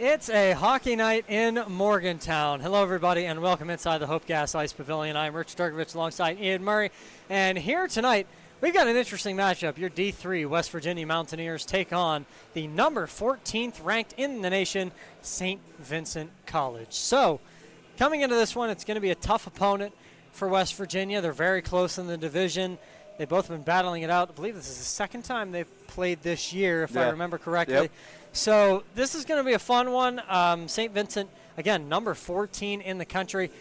It's a hockey night in Morgantown. Hello, everybody, and welcome inside the Hope Gas Ice Pavilion. I'm Rich Durgovich alongside Ian Murray. And here tonight, we've got an interesting matchup. Your D3 West Virginia Mountaineers take on the number 14th ranked in the nation, St. Vincent College. So, coming into this one, it's going to be a tough opponent for West Virginia. They're very close in the division. They've both been battling it out. I believe this is the second time they've played this year, if I remember correctly. Yep. So this is going to be a fun one. St. Vincent, again, number 14 in the country.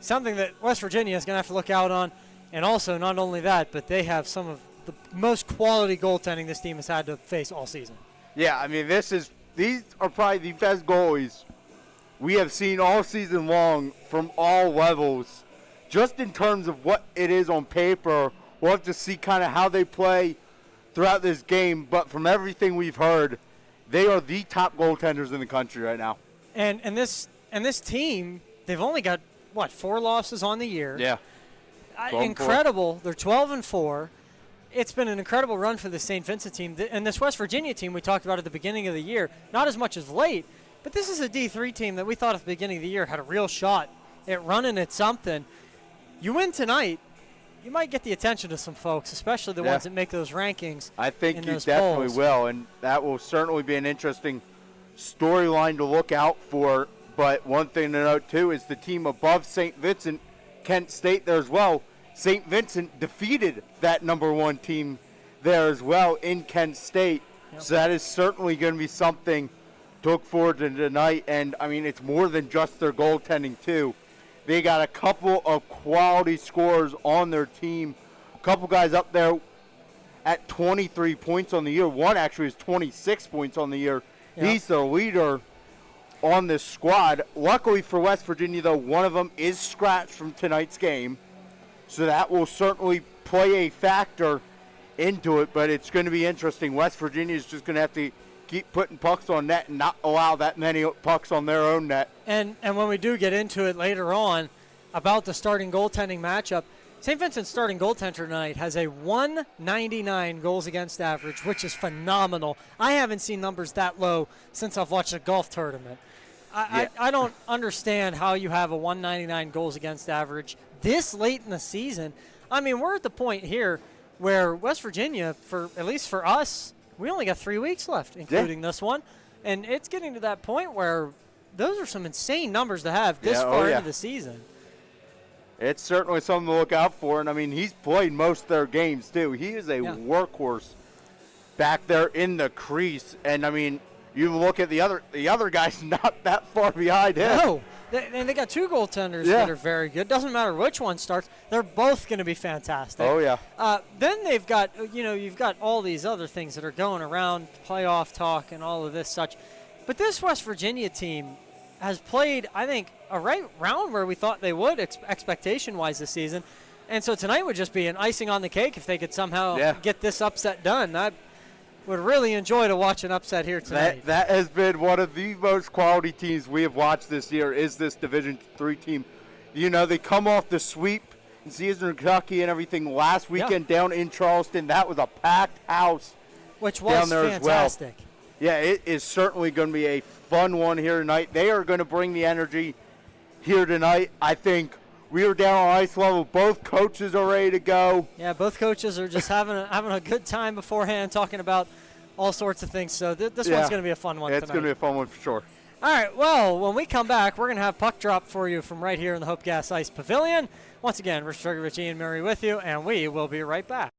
Something that West Virginia is going to have to look out on. And also, not only that, but they have some of the most quality goaltending this team has had to face all season. Yeah, I mean, these are probably the best goalies we have seen all season long from all levels. Just in terms of what it is on paper, we'll have to see kind of how they play throughout this game. But from everything we've heard, they are the top goaltenders in the country right now. And this team, they've only got, 4 losses on the year. Yeah. Incredible. They're 12-4. It's been an incredible run for the St. Vincent team. And this West Virginia team we talked about at the beginning of the year, not as much as late, but this is a D3 team that we thought at the beginning of the year had a real shot at running at something. You win tonight, you might get the attention of some folks, especially the ones that make those rankings. I think in you those definitely polls. will, and that will certainly be an interesting storyline to look out for. But one thing to note, too, is the team above St. Vincent, Kent State there as well. St. Vincent defeated that number 1 team there as well in Kent State. Yep. So that is certainly going to be something to look forward to tonight. And, I mean, it's more than just their goaltending, too. They got a couple of quality scorers on their team. A couple guys up there at 23 points on the year. One actually is 26 points on the year. Yep. He's the leader on this squad. Luckily for West Virginia, though, one of them is scratched from tonight's game. So that will certainly play a factor into it, but it's going to be interesting. West Virginia is just going to have to keep putting pucks on net and not allow that many pucks on their own net. And when we do get into it later on about the starting goaltending matchup, St. Vincent's starting goaltender tonight has a 199 goals against average, which is phenomenal. I haven't seen numbers that low since I've watched a golf tournament. I don't understand how you have a 199 goals against average this late in the season. I mean, we're at the point here where West Virginia, at least for us, we only got 3 weeks left, including this one. And it's getting to that point where those are some insane numbers to have this far into the season. It's certainly something to look out for. And, I mean, he's played most of their games, too. He is a workhorse back there in the crease. And, I mean, you look at the other guy's not that far behind him. No. And they got 2 goaltenders that are very good. Doesn't matter which one starts. They're both going to be fantastic. Oh, yeah. Then they've got, you've got all these other things that are going around, playoff talk and all of this such. But this West Virginia team has played, I think, a right round where we thought they would expectation-wise this season. And so tonight would just be an icing on the cake if they could somehow get this upset done. I would really enjoy to watch an upset here tonight. That has been one of the most quality teams we have watched this year is this Division III team. You know, they come off the sweep in Eastern Kentucky and everything last weekend down in Charleston. That was a packed house. Which was down there fantastic. As well. Yeah, it is certainly going to be a fun one here tonight. They are going to bring the energy here tonight. I think we are down on ice level. Both coaches are ready to go. Yeah, both coaches are just having a good time beforehand, talking about all sorts of things. So this one's going to be a fun one tonight. It's going to be a fun one for sure. All right, well, when we come back, we're going to have puck drop for you from right here in the Hope Gas Ice Pavilion. Once again, Rich Durgovich, Ian Murray with you, and we will be right back.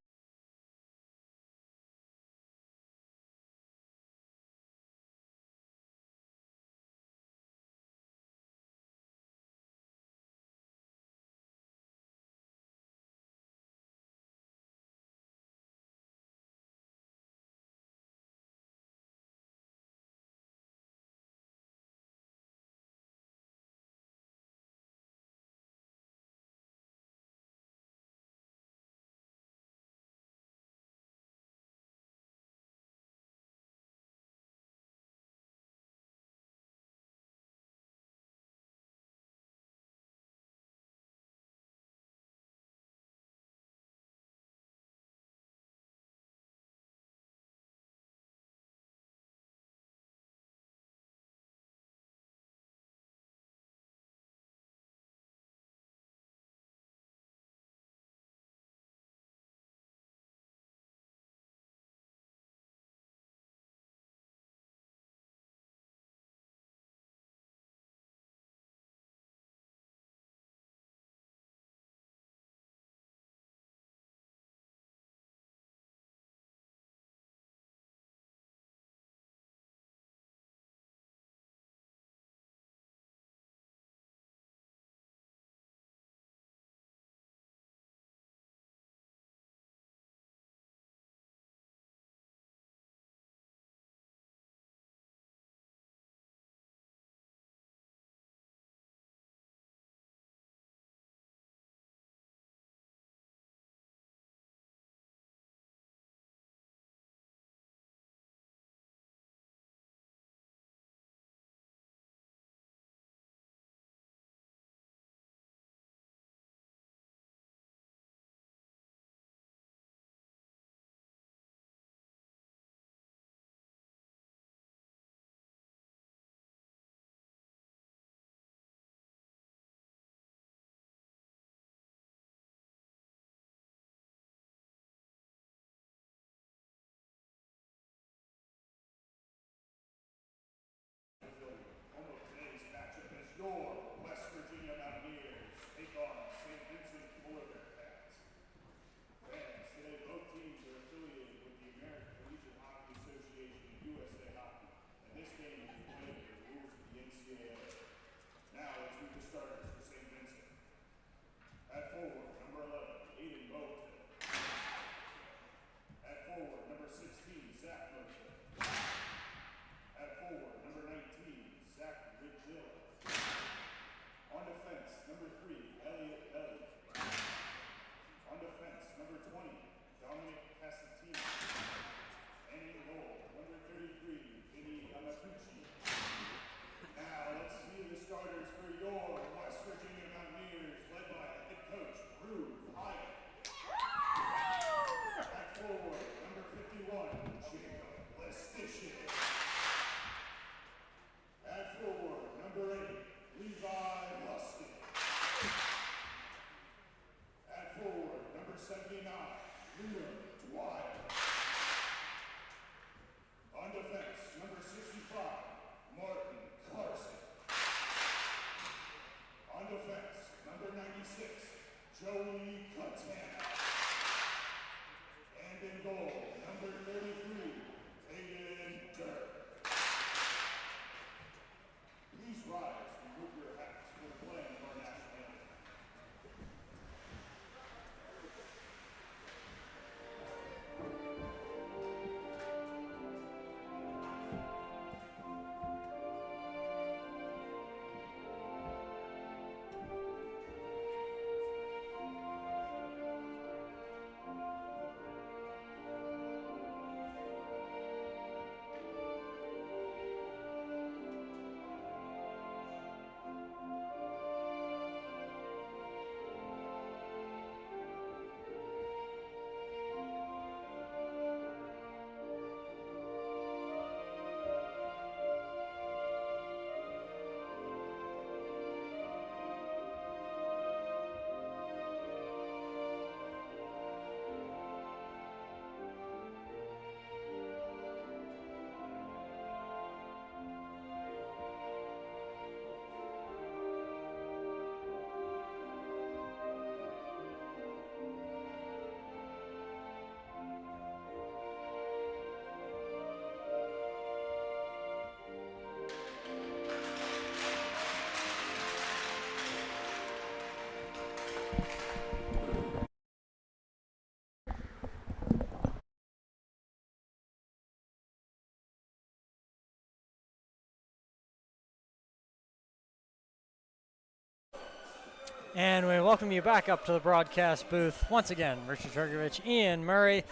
And we welcome you back up to the broadcast booth. Once again, Richard Turgovich, Ian Murray,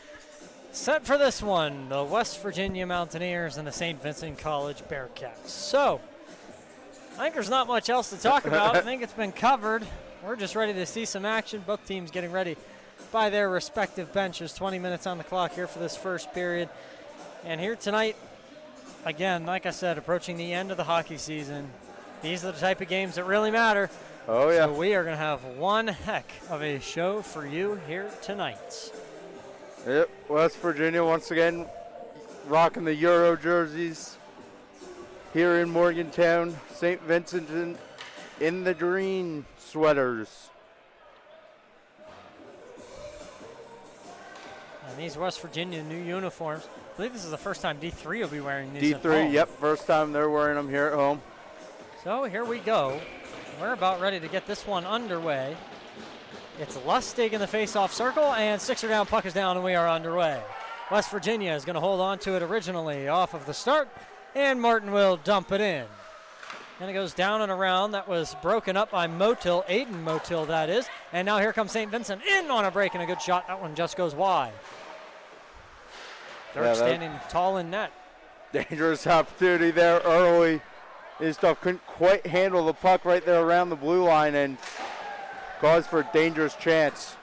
set for this one, the West Virginia Mountaineers and the St. Vincent College Bearcats. So, I think there's not much else to talk about. I think it's been covered. We're just ready to see some action. Both teams getting ready by their respective benches. 20 minutes on the clock here for this first period. And here tonight, again, like I said, approaching the end of the hockey season. These are the type of games that really matter. Oh, yeah. So we are going to have one heck of a show for you here tonight. Yep, West Virginia once again rocking the Euro jerseys here in Morgantown. St. Vincent in the green sweaters. And these West Virginia new uniforms, I believe this is the first time D3 will be wearing these at D3, home. yep, first time they're wearing them here at home. So here we go. We're about ready to get this one underway. It's Lustig in the face-off circle, and sixer down, puck is down, and we are underway. West Virginia is going to hold on to it originally off of the start, and Martin will dump it in. And it goes down and around. That was broken up by Motil, Aiden Motil that is. And now here comes St. Vincent in on a break and a good shot. That one just goes wide. Dirk standing tall in net. Dangerous opportunity there early. His stuff couldn't quite handle the puck right there around the blue line and caused for a dangerous chance.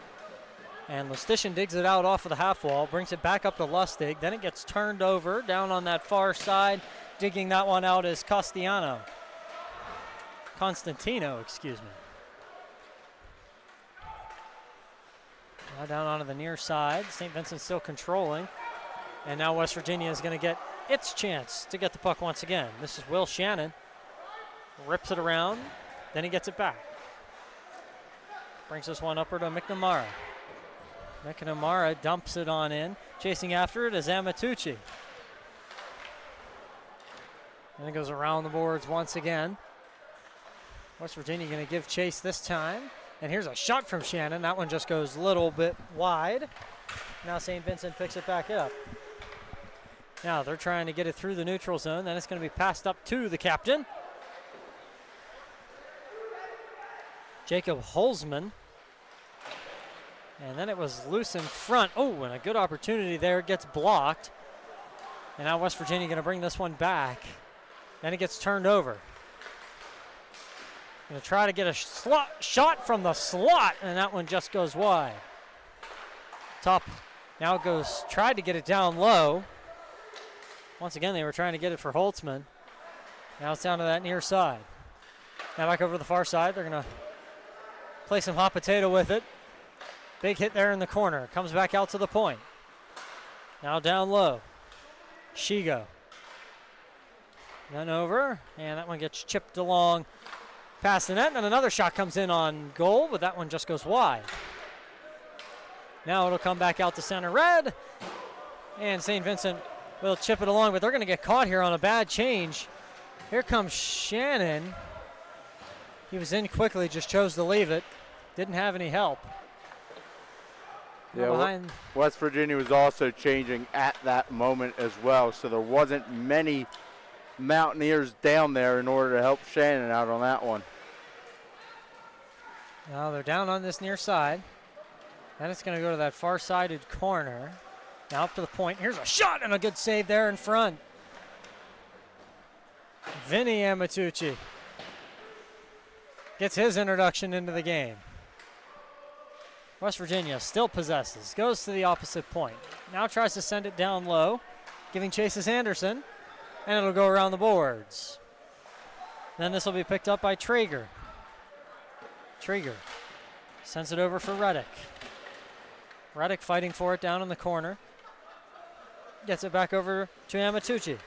And Lustician digs it out off of the half wall, brings it back up to Lustig. Then it gets turned over down on that far side. Digging that one out is Constantino, excuse me. Now down onto the near side. St. Vincent still controlling. And now West Virginia is going to get its chance to get the puck once again. This is Will Shannon. Rips it around. Then he gets it back. Brings this one upward to McNamara. McNamara dumps it on in. Chasing after it is Amatucci. And it goes around the boards once again. West Virginia going to give chase this time. And here's a shot from Shannon. That one just goes a little bit wide. Now St. Vincent picks it back up. Now they're trying to get it through the neutral zone. Then it's going to be passed up to the captain, Jacob Holzman. And then it was loose in front. Oh, and a good opportunity there. It gets blocked. And now West Virginia going to bring this one back. Then it gets turned over. Going to try to get a shot from the slot, and that one just goes wide. Top now goes, tried to get it down low. Once again, they were trying to get it for Holtzman. Now it's down to that near side. Now back over to the far side. They're going to play some hot potato with it. Big hit there in the corner. Comes back out to the point. Now down low. Shigo. Then over, and that one gets chipped along past the net, and another shot comes in on goal, but that one just goes wide. Now it'll come back out to center red, and St. Vincent will chip it along, but they're going to get caught here on a bad change. Here comes Shannon. He was in quickly, just chose to leave it. Didn't have any help. Yeah, West Virginia was also changing at that moment as well, so there wasn't many Mountaineers down there in order to help Shannon out on that one. Now they're down on this near side. Then it's going to go to that far-sided corner. Now up to the point. Here's a shot and a good save there in front. Vinny Amatucci gets his introduction into the game. West Virginia still possesses. Goes to the opposite point. Now tries to send it down low. Giving chase is Anderson. And it'll go around the boards. Then this will be picked up by Traeger. Traeger sends it over for Reddick. Reddick fighting for it down in the corner. Gets it back over to Amatucci.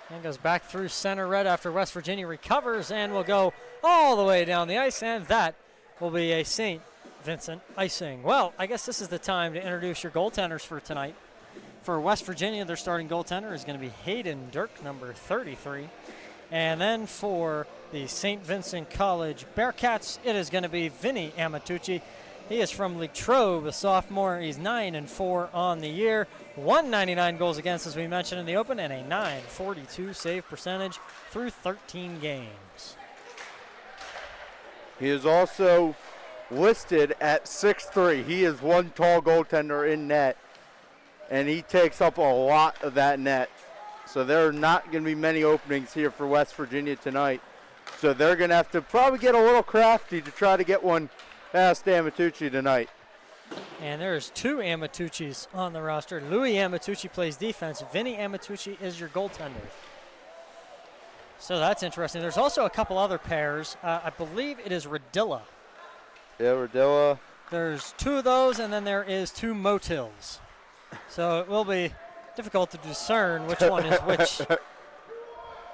And goes back through center red after West Virginia recovers and will go all the way down the ice, and that will be a St. Vincent icing. Well, I guess this is the time to introduce your goaltenders for tonight. For West Virginia, their starting goaltender is going to be Hayden Dirk, number 33. And then for the St. Vincent College Bearcats, it is going to be Vinny Amatucci. He is from Latrobe, a sophomore. He's 9-4 on the year. 199 goals against, as we mentioned in the open, and a .942 save percentage through 13 games. He is also listed at 6'3". He is one tall goaltender in net, and he takes up a lot of that net. So there are not going to be many openings here for West Virginia tonight. So they're going to have to probably get a little crafty to try to get one past Amatucci tonight. And there's two Amatuccis on the roster. Louis Amatucci plays defense. Vinny Amatucci is your goaltender. So that's interesting. There's also a couple other pairs. I believe it is Radilla. Yeah, Radilla. There's two of those, and then there is two Motils. So it will be difficult to discern which one is which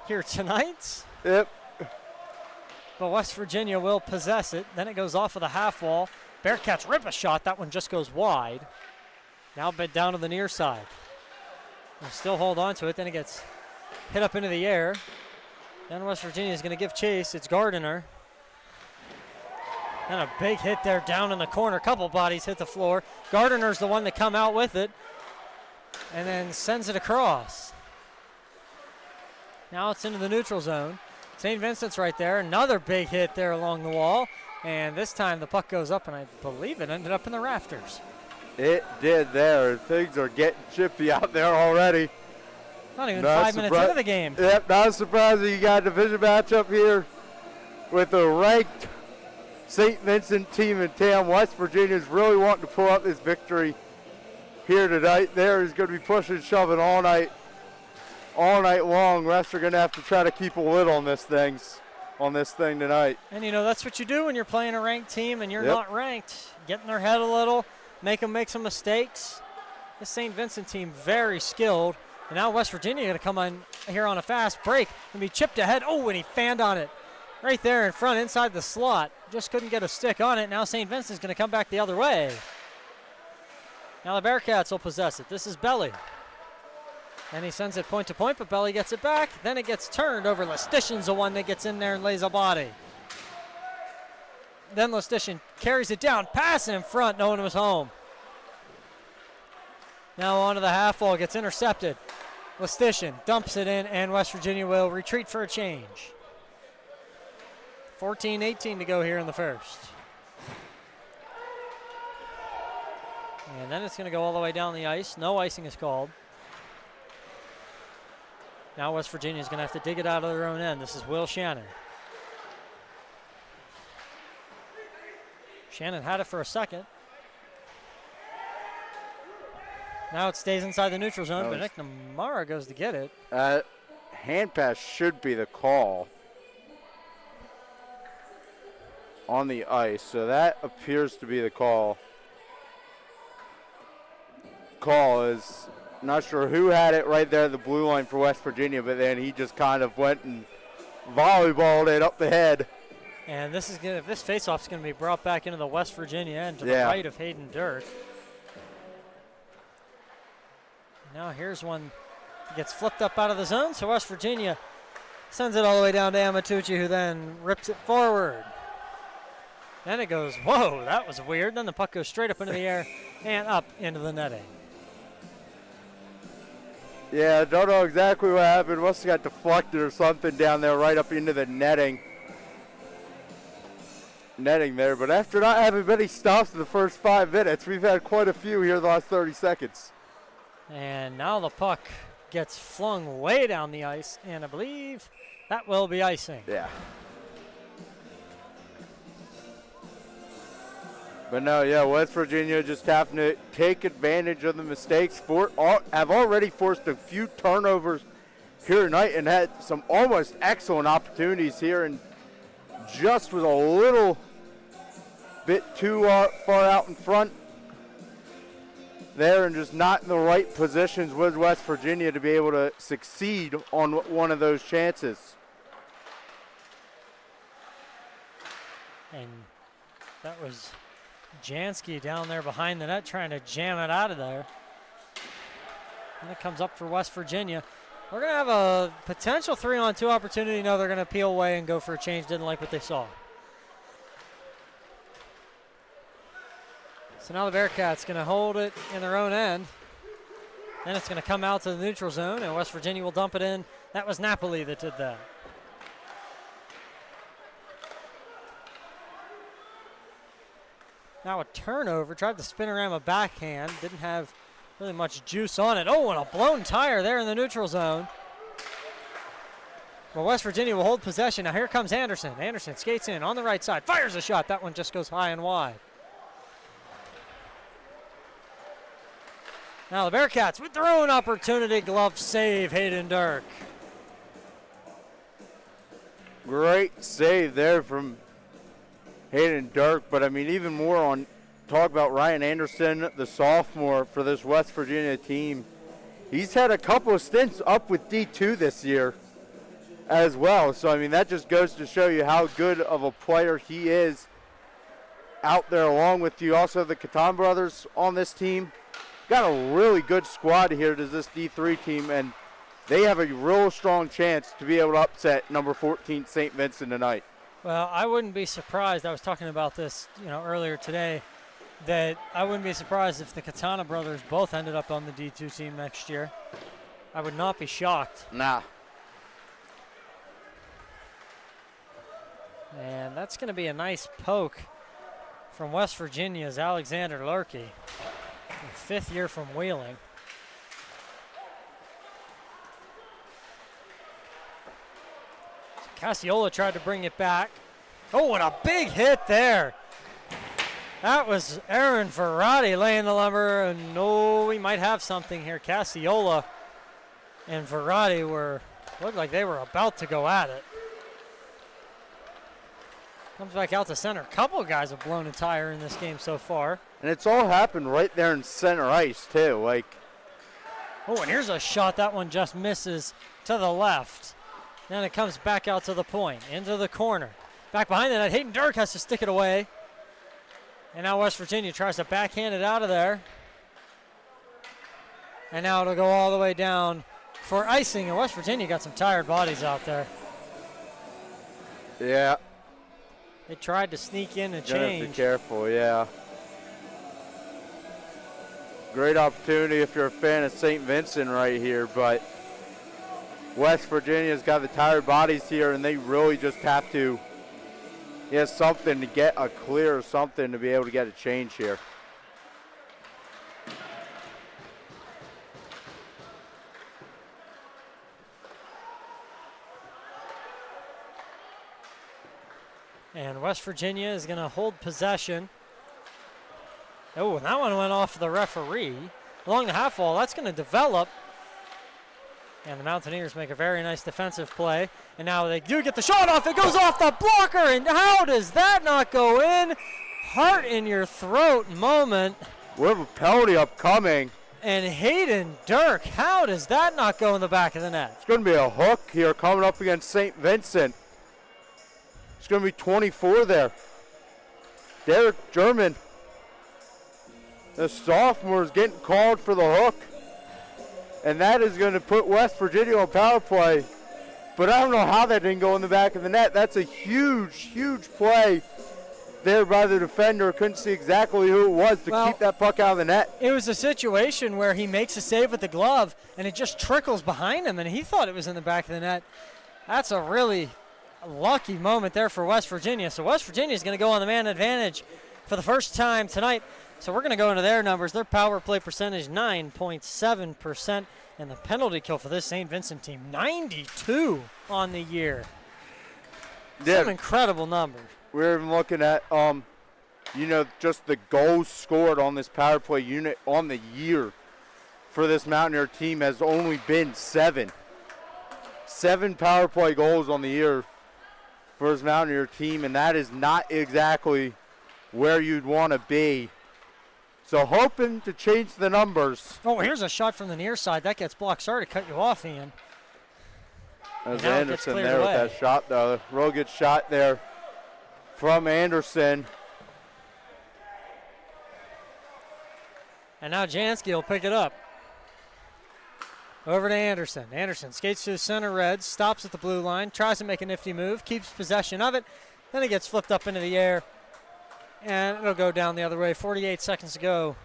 here tonight. Yep. But West Virginia will possess it. Then it goes off of the half wall. Bearcats rip a shot. That one just goes wide. Now bit down to the near side. They still hold on to it. Then it gets hit up into the air. Then West Virginia is going to give chase. It's Gardiner. And a big hit there down in the corner. Couple bodies hit the floor. Gardiner's the one to come out with it and then sends it across. Now it's into the neutral zone. St. Vincent's right there. Another big hit there along the wall. And this time the puck goes up, and I believe it ended up in the rafters. It did there. Things are getting chippy out there already. Not even 5 minutes into the game. Yep, not surprising. You got a division matchup here with a ranked St. Vincent team in town. West Virginia's really wanting to pull up this victory here tonight. There is going to be pushing and shoving all night long. Refs are going to have to try to keep a lid on this thing tonight. And you know, that's what you do when you're playing a ranked team and you're not ranked. Get in their head a little, make them make some mistakes. This St. Vincent team, very skilled. And now West Virginia going to come on here on a fast break and be chipped ahead. Oh, and he fanned on it right there in front inside the slot. Just couldn't get a stick on it. Now St. Vincent's going to come back the other way. Now the Bearcats will possess it. This is Belly. And he sends it point to point, but Belly gets it back. Then it gets turned over. Lestitian's the one that gets in there and lays a body. Then Lestitian carries it down, passing in front. No one was home. Now onto the half wall, gets intercepted. Lestitian dumps it in, and West Virginia will retreat for a change. 14-18 to go here in the first. And then it's going to go all the way down the ice. No icing is called. Now West Virginia is going to have to dig it out of their own end. This is Will Shannon. Shannon had it for a second. Now it stays inside the neutral zone, but Nick Namara goes to get it. Hand pass should be the call on the ice, so that appears to be the call. Call is not sure who had it right there at the blue line for West Virginia, but then he just kind of went and volleyballed it up the head. And this is gonna, if this faceoff is going to be brought back into the West Virginia end to the right of Hayden Dirk. Now here's one that gets flipped up out of the zone, so West Virginia sends it all the way down to Amatucci, who then rips it forward. Then it goes, whoa, that was weird. Then the puck goes straight up into the air and up into the netting. Yeah, don't know exactly what happened. Must have got deflected or something down there right up into the netting there. But after not having many stops in the first 5 minutes, we've had quite a few here the last 30 seconds. And now the puck gets flung way down the ice, and I believe that will be icing. Yeah. But no, yeah, West Virginia just having to take advantage of the mistakes. Have already forced a few turnovers here tonight and had some almost excellent opportunities here, and just was a little bit too far out in front there and just not in the right positions with West Virginia to be able to succeed on one of those chances. And that was Jansky down there behind the net trying to jam it out of there. And it comes up for West Virginia. We're going to have a potential 3-on-2 opportunity. No, they're going to peel away and go for a change. Didn't like what they saw. So now the Bearcats going to hold it in their own end. Then it's going to come out to the neutral zone, and West Virginia will dump it in. That was Napoli that did that. Now a turnover. Tried to spinorama backhand. Didn't have really much juice on it. Oh, and a blown tire there in the neutral zone. Well, West Virginia will hold possession. Now here comes Anderson. Anderson skates in on the right side. Fires a shot. That one just goes high and wide. Now the Bearcats with their own opportunity. Glove save, Hayden Dirk. Great save there from Hayden Dirk. But, I mean, even more on talk about Ryan Anderson, the sophomore for this West Virginia team. He's had a couple of stints up with D2 this year as well. So, I mean, that just goes to show you how good of a player he is out there along with you. Also, the Catan brothers on this team. Got a really good squad here to this D3 team, and they have a real strong chance to be able to upset number 14 St. Vincent tonight. Well, I wouldn't be surprised. I was talking about this, earlier today, that I wouldn't be surprised if the Katana brothers both ended up on the D2 team next year. I would not be shocked. Nah. And that's going to be a nice poke from West Virginia's Alexander Lurkey. Fifth year from Wheeling. Cassiola tried to bring it back. Oh, and a big hit there. That was Aaron Verratti laying the lumber, and we might have something here. Cassiola and Verratti looked like they were about to go at it. Comes back out to center. A couple of guys have blown a tire in this game so far. And it's all happened right there in center ice, too. Oh, and here's a shot. That one just misses to the left. Then it comes back out to the point, into the corner. Back behind the net, Hayden Dirk has to stick it away. And now West Virginia tries to backhand it out of there. And now it'll go all the way down for icing. And West Virginia got some tired bodies out there. Yeah. They tried to sneak in and Gonna change. have to be careful, yeah. Great opportunity if you're a fan of St. Vincent right here, but West Virginia's got the tired bodies here, and they really just have to get something to get a clear or something to be able to get a change here. And West Virginia is going to hold possession. Oh, and that one went off the referee. Along the half wall, that's going to develop. And the Mountaineers make a very nice defensive play. And now they do get the shot off. It goes off the blocker, and how does that not go in? Heart in your throat moment. We have a penalty upcoming. And Hayden Dirk, how does that not go in the back of the net? It's going to be a hook here coming up against St. Vincent. It's going to be 24 there. Derek German, the sophomore, is getting called for the hook. And that is going to put West Virginia on power play. But I don't know how that didn't go in the back of the net. That's a huge, huge play there by the defender. Couldn't see exactly who it was to keep that puck out of the net. It was a situation where he makes a save with the glove, and it just trickles behind him, and he thought it was in the back of the net. That's a really lucky moment there for West Virginia. So West Virginia is going to go on the man advantage for the first time tonight. So we're going to go into their numbers. Their power play percentage, 9.7%. And the penalty kill for this St. Vincent team, 92 on the year. Yeah. Some incredible numbers. We're even looking at, just the goals scored on this power play unit on the year for this Mountaineer team has only been 7. 7 power play goals on the year for his Mountaineer team, and that is not exactly where you'd want to be. So hoping to change the numbers. Oh, here's a shot from the near side. That gets blocked. Sorry to cut you off, Ian. There's Anderson there with that shot, though. Real good shot there from Anderson. And now Jansky will pick it up. Over to Anderson. Anderson skates to the center red, stops at the blue line, tries to make a nifty move, keeps possession of it. Then it gets flipped up into the air. And it'll go down the other way. 48 seconds to go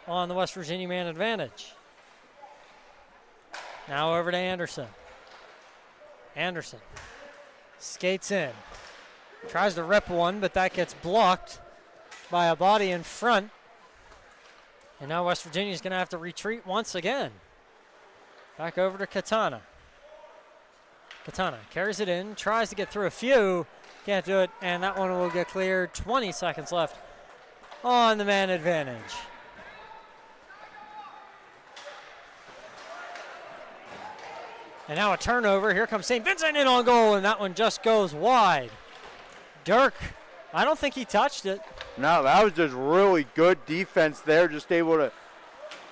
on the West Virginia man advantage. Now over to Anderson. Anderson skates in. Tries to rip one, but that gets blocked by a body in front. And now West Virginia's going to have to retreat once again. Back over to Katana. Katana carries it in, tries to get through a few. Can't do it, and that one will get cleared. 20 seconds left on the man advantage. And now a turnover. Here comes St. Vincent in on goal, and that one just goes wide. Dirk, I don't think he touched it. No, that was just really good defense there, just able to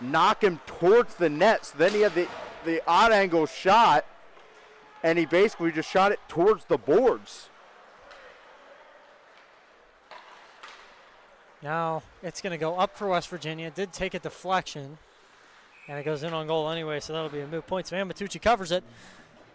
knock him towards the net. So then he had the odd angle shot, and he basically just shot it towards the boards. Now it's going to go up for West Virginia. It did take a deflection, and it goes in on goal anyway, so that'll be a moot point. So Amatucci covers it.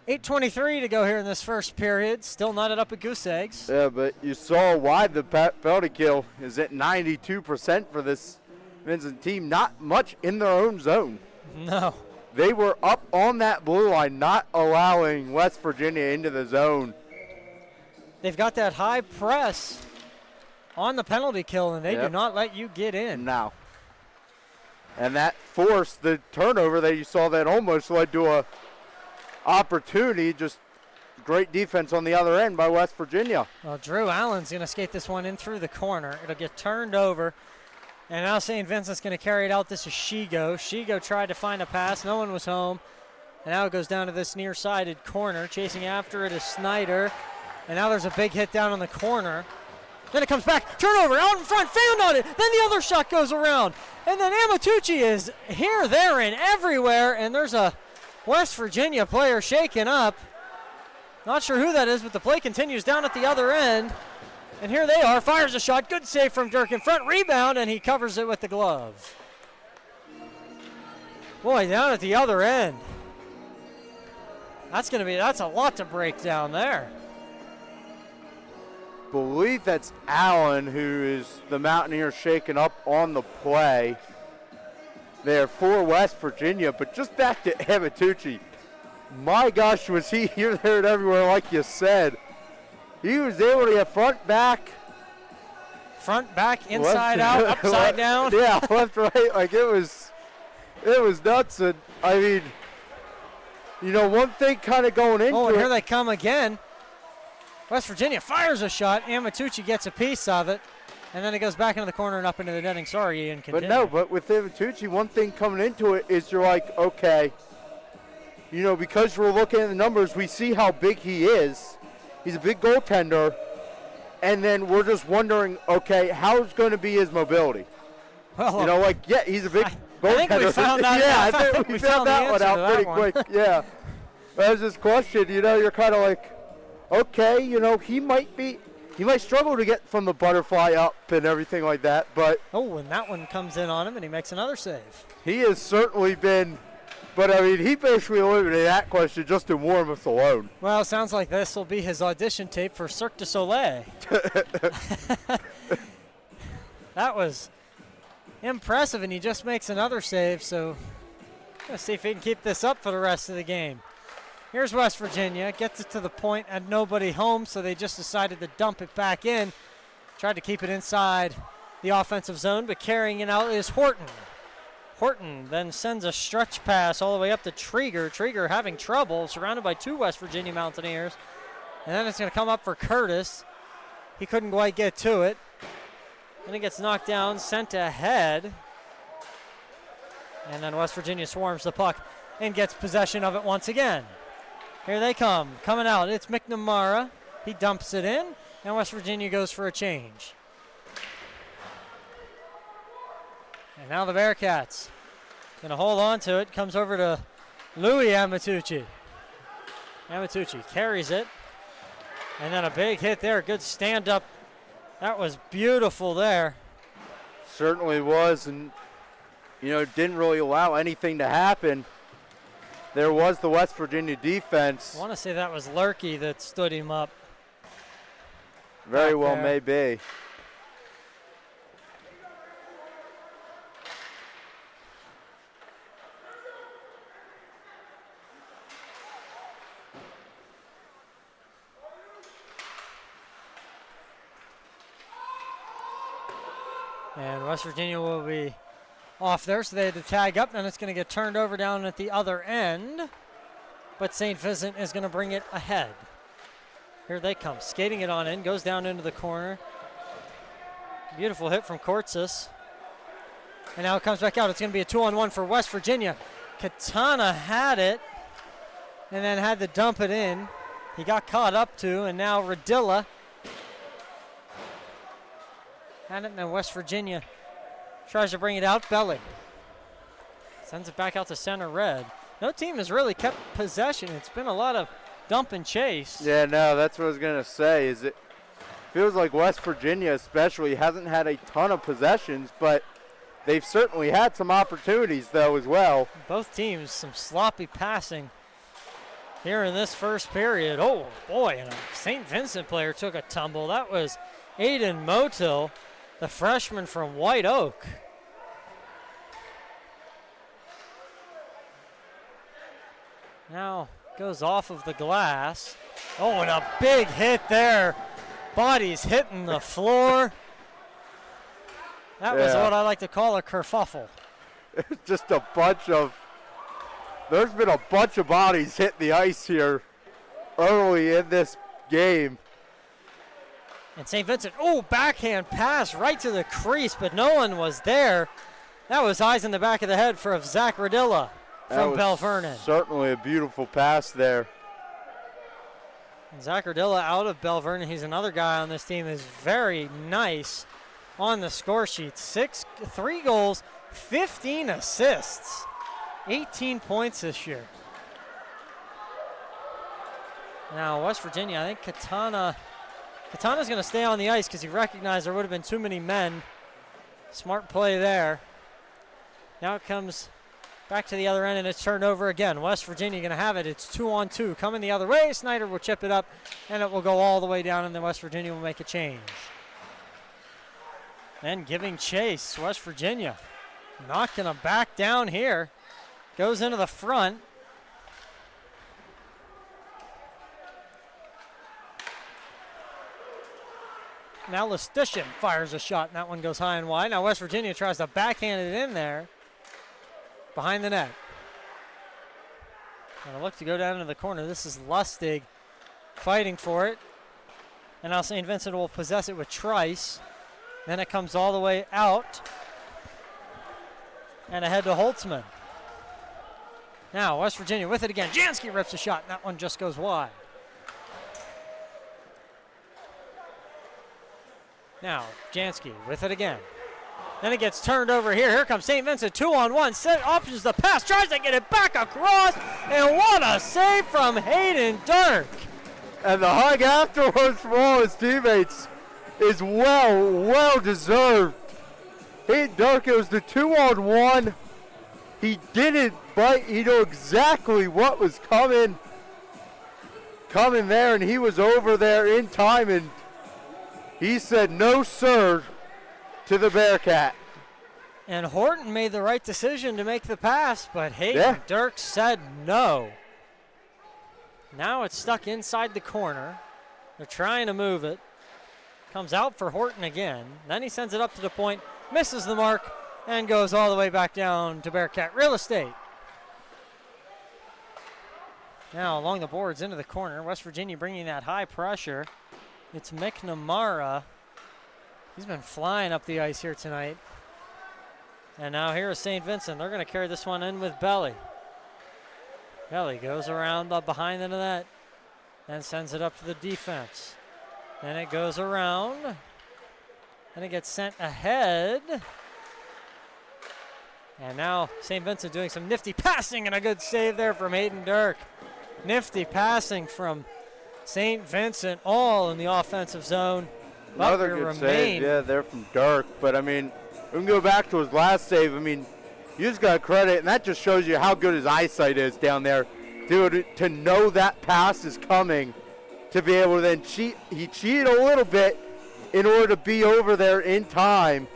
8:23 to go here in this first period. Still knotted up at goose eggs. Yeah, but you saw why the penalty kill is at 92% for this Vincent team. Not much in their own zone. No. They were up on that blue line, not allowing West Virginia into the zone. They've got that high press on the penalty kill, and they do not let you get in. No. And that forced the turnover that you saw that almost led to a opportunity. Just great defense on the other end by West Virginia. Well, Drew Allen's going to skate this one in through the corner. It'll get turned over. And now St. Vincent's going to carry it out. This is Shigo. Shigo tried to find a pass. No one was home. And now it goes down to this near-sided corner. Chasing after it is Snyder. And now there's a big hit down on the corner. Then it comes back. Turnover out in front. Found on it. Then the other shot goes around. And then Amatucci is here, there, and everywhere. And there's a West Virginia player shaken up. Not sure who that is, but the play continues down at the other end. And here they are. Fires a shot. Good save from Dirk in front. Rebound, and he covers it with the glove. Boy, down at the other end. That's a lot to break down there. Believe that's Allen who is the Mountaineer shaken up on the play there for West Virginia. But just back to Amatucci. My gosh, was he here, there, and everywhere like you said. He was able to get front, back, inside out, upside down. Yeah, left, right. Like it was nuts. And I mean, you know, one thing kind of going into and here they come again. West Virginia fires a shot. Amatucci gets a piece of it. And then it goes back into the corner and up into the netting. Sorry, Ian, continue. But with Amatucci, one thing coming into it is you're like, okay, you know, because we're looking at the numbers, we see how big he is. He's a big goaltender. And then we're just wondering, okay, how's going to be his mobility? Well, you know, like, yeah, he's a big goaltender. I think we found out. Yeah, I think we found that one out pretty quick. Yeah. That was this question, you know, you're kind of like, okay, you know, he might struggle to get from the butterfly up and everything like that, but. Oh, and that one comes in on him, and he makes another save. He has certainly been, but I mean, he basically eliminated that question just in warm-ups alone. Well, it sounds like this will be his audition tape for Cirque du Soleil. That was impressive, and he just makes another save, so let's see if he can keep this up for the rest of the game. Here's West Virginia, gets it to the point and nobody home, so they just decided to dump it back in. Tried to keep it inside the offensive zone, but carrying it out is Horton. Horton then sends a stretch pass all the way up to Trieger. Trieger having trouble, surrounded by two West Virginia Mountaineers. And then it's going to come up for Curtis. He couldn't quite get to it. Then he gets knocked down, sent ahead. And then West Virginia swarms the puck and gets possession of it once again. Here they come, coming out. It's McNamara. He dumps it in, and West Virginia goes for a change. And now the Bearcats going to hold on to it. Comes over to Louis Amatucci. Amatucci carries it. And then a big hit there. Good stand-up. That was beautiful there. Certainly was, and, you know, didn't really allow anything to happen. There was the West Virginia defense. I want to say that was Lurkey that stood him up. Very well may be. And West Virginia will be off there, so they had to tag up. Then it's going to get turned over down at the other end. But St. Vincent is going to bring it ahead. Here they come, skating it on in, goes down into the corner. Beautiful hit from Kortsis. And now it comes back out. It's going to be a 2-on-1 for West Virginia. Katana had it and then had to dump it in. He got caught up to, and now Radilla had it, and then West Virginia tries to bring it out. Belly sends it back out to center red. No team has really kept possession. It's been a lot of dump and chase. Yeah, no, that's what I was going to say. Is it feels like West Virginia especially hasn't had a ton of possessions, but they've certainly had some opportunities, though, as well. Both teams, some sloppy passing here in this first period. Oh, boy, and a St. Vincent player took a tumble. That was Aiden Motil, the freshman from White Oak. Now goes off of the glass. Oh, and a big hit there. Bodies hitting the floor. That was what I like to call a kerfuffle. It's just a bunch of, there's been a bunch of bodies hit the ice here early in this game. And St. Vincent, backhand pass right to the crease, but no one was there. That was eyes in the back of the head for Zach Radilla from Bell Vernon. Certainly a beautiful pass there. And Zach Radilla out of Bell Vernon. He's another guy on this team who's very nice on the score sheet. 3 goals, 15 assists, 18 points this year. Now West Virginia, I think Katana's going to stay on the ice because he recognized there would have been too many men. Smart play there. Now it comes back to the other end, and it's turned over again. West Virginia going to have it. It's 2-on-2. Coming the other way. Snyder will chip it up, and it will go all the way down, and then West Virginia will make a change. And giving chase, West Virginia not going to back down here. Goes into the front. Now Lestitian fires a shot, and that one goes high and wide. Now West Virginia tries to backhand it in there behind the net. Gonna look to go down into the corner. This is Lustig fighting for it. And now St. Vincent will possess it with Trice. Then it comes all the way out and ahead to Holtzman. Now West Virginia with it again. Jansky rips a shot, and that one just goes wide. Now Jansky with it again. Then it gets turned over here. Here comes St. Vincent, 2-on-1. Set options the pass, tries to get it back across, and what a save from Hayden Dirk. And the hug afterwards from all his teammates is well deserved. Hayden Dirk, it was the 2-on-1. He didn't bite. He knew exactly what was coming there, and he was over there in time, and he said no sir to the Bearcat. And Horton made the right decision to make the pass, but Hayden Dirk said no. Now it's stuck inside the corner. They're trying to move it. Comes out for Horton again. Then he sends it up to the point, misses the mark, and goes all the way back down to Bearcat Real Estate. Now along the boards into the corner. West Virginia bringing that high pressure. It's McNamara. He's been flying up the ice here tonight. And now here is St. Vincent. They're going to carry this one in with Belly. Belly goes around behind the net and sends it up to the defense. Then it goes around. And it gets sent ahead. And now St. Vincent doing some nifty passing, and a good save there from Hayden Dirk. Nifty passing from St. Vincent, all in the offensive zone. Another good save, there from Dirk. But, I mean, we can go back to his last save. I mean, you just got credit, and that just shows you how good his eyesight is down there. To know that pass is coming, to be able to then cheat. He cheated a little bit in order to be over there in time.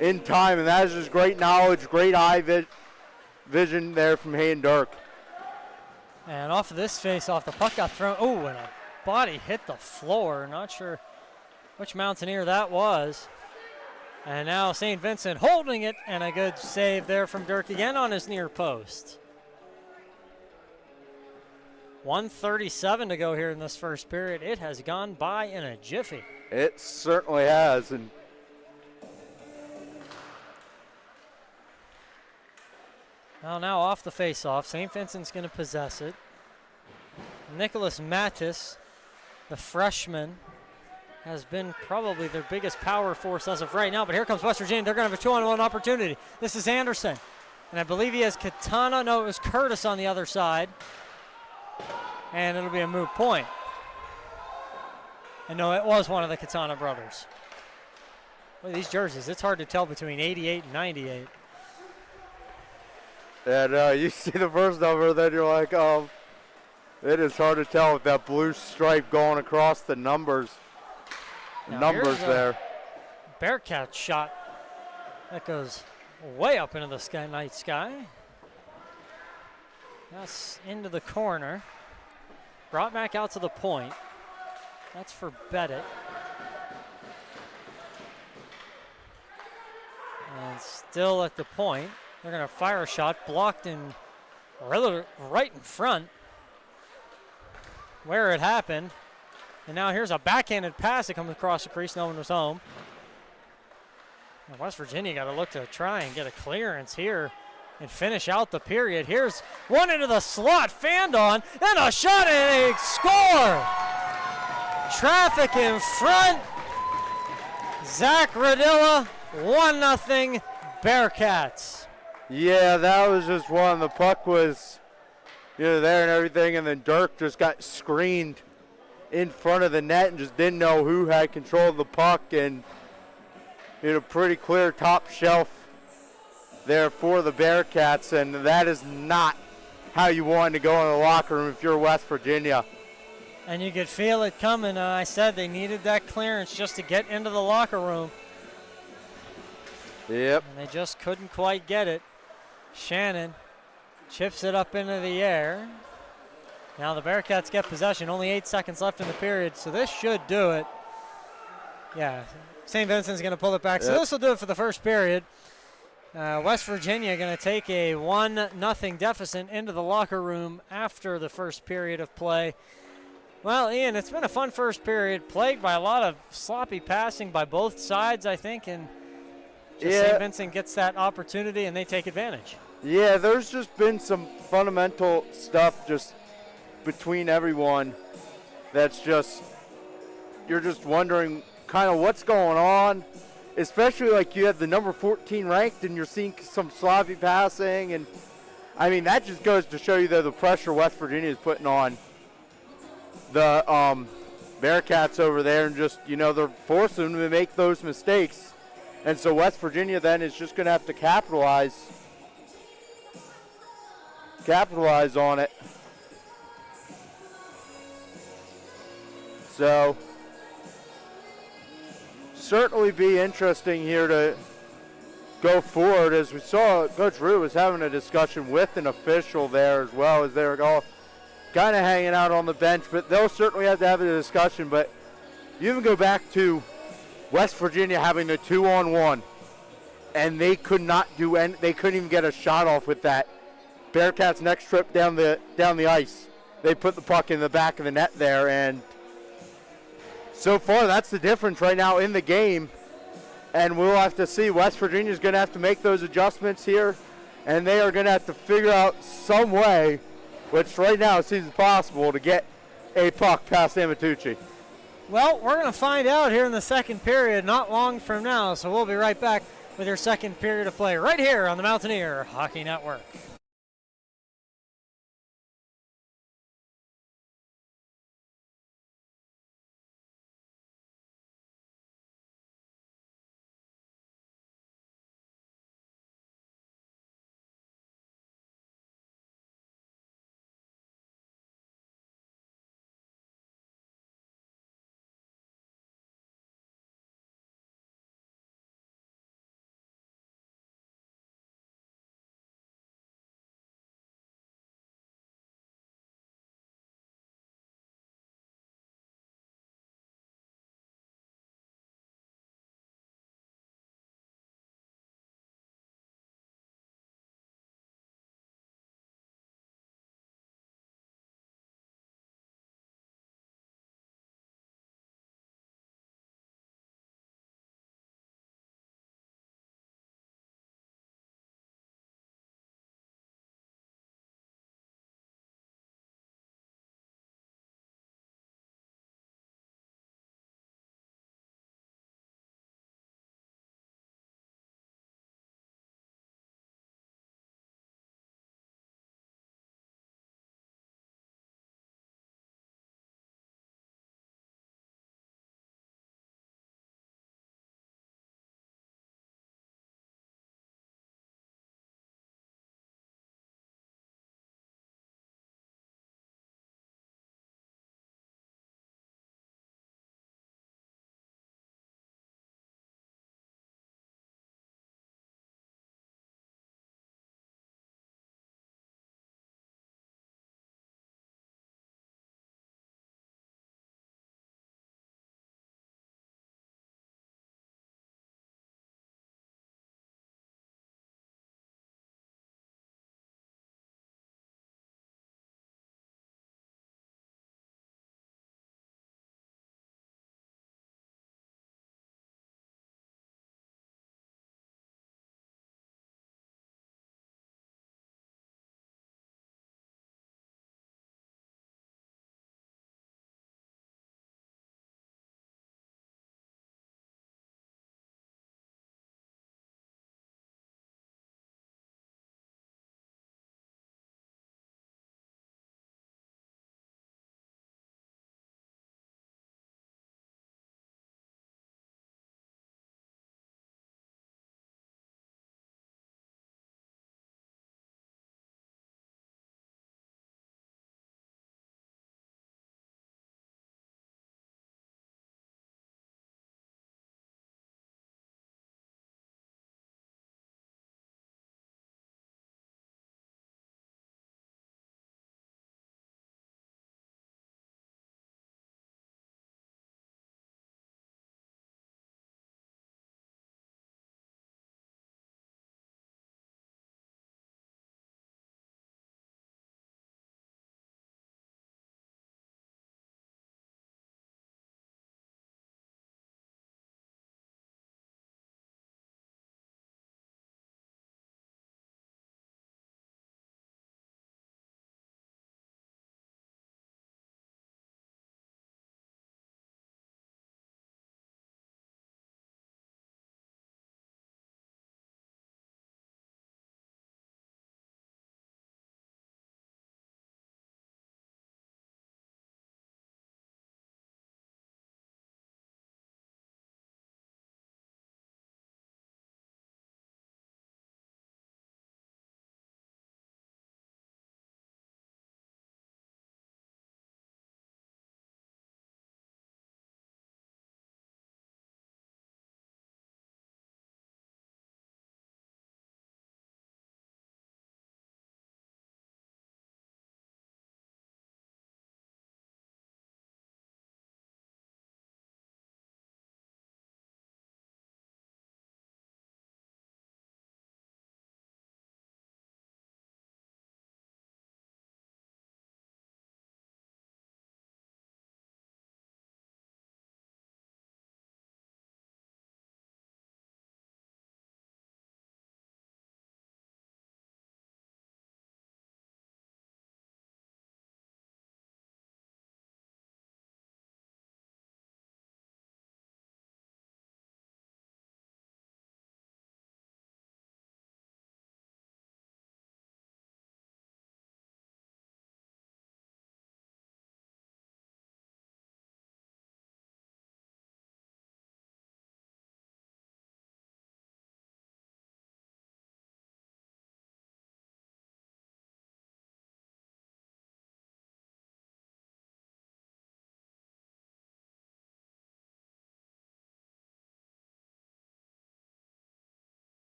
And that is just great knowledge, great eye vision there from Hayden Dirk. And off of this face-off, the puck got thrown. Oh, and a body hit the floor. Not sure which Mountaineer that was. And now St. Vincent holding it, and a good save there from Dirk again on his near post. 1:37 to go here in this first period. It has gone by in a jiffy. It certainly has. And now off the face-off, St. Vincent's going to possess it. Nicholas Mattis, the freshman, has been probably their biggest power force as of right now. But here comes West Virginia. They're going to have a 2-on-1 opportunity. This is Anderson. And I believe he has Katana. No, it was Curtis on the other side. And it'll be a moot point. And no, it was one of the Katana brothers. Look at these jerseys. It's hard to tell between 88 and 98. And you see the first number, then you're like, it is hard to tell with that blue stripe going across the numbers. Now There. Bearcat shot that goes way up into the night sky. That's into the corner. Brought back out to the point. That's for Bennett. And still at the point. They're going to fire a shot, blocked in right in front where it happened. And now here's a backhanded pass that comes across the crease. No one was home. And West Virginia got to look to try and get a clearance here and finish out the period. Here's one into the slot, fanned on, and a shot and a score. Traffic in front. Zach Radilla, 1-0 Bearcats. Yeah, that was just one. The puck was, there and everything, and then Dirk just got screened in front of the net and just didn't know who had control of the puck, and a pretty clear top shelf there for the Bearcats, and that is not how you want to go in the locker room if you're West Virginia. And you could feel it coming. I said they needed that clearance just to get into the locker room. Yep. And they just couldn't quite get it. Shannon chips it up into the air. Now the Bearcats get possession. Only 8 seconds left in the period, so this should do it. Yeah, St. Vincent's going to pull it back. So this will do it for the first period. West Virginia going to take a 1-0 deficit into the locker room after the first period of play. Well, Ian, it's been a fun first period, plagued by a lot of sloppy passing by both sides, I think, and St. Vincent gets that opportunity and they take advantage. Yeah, there's just been some fundamental stuff just between everyone that's just, you're just wondering kind of what's going on, especially like you have the number 14 ranked and you're seeing some sloppy passing, and I mean that just goes to show you that the pressure West Virginia is putting on the Bearcats over there, and just they're forcing them to make those mistakes, and so West Virginia then is just going to have to capitalize on it. So certainly be interesting here to go forward, as we saw Coach Rue was having a discussion with an official there as well, as they were all kind of hanging out on the bench, but they'll certainly have to have a discussion. But you even go back to West Virginia having the 2-on-1, and they could not do any, they couldn't even get a shot off with that. Bearcats' next trip down the ice, they put the puck in the back of the net there, and so far that's the difference right now in the game. And we'll have to see. West Virginia's going to have to make those adjustments here, and they are going to have to figure out some way, which right now it seems possible, to get a puck past Amatucci. Well, we're going to find out here in the second period not long from now, so we'll be right back with your second period of play right here on the Mountaineer Hockey Network.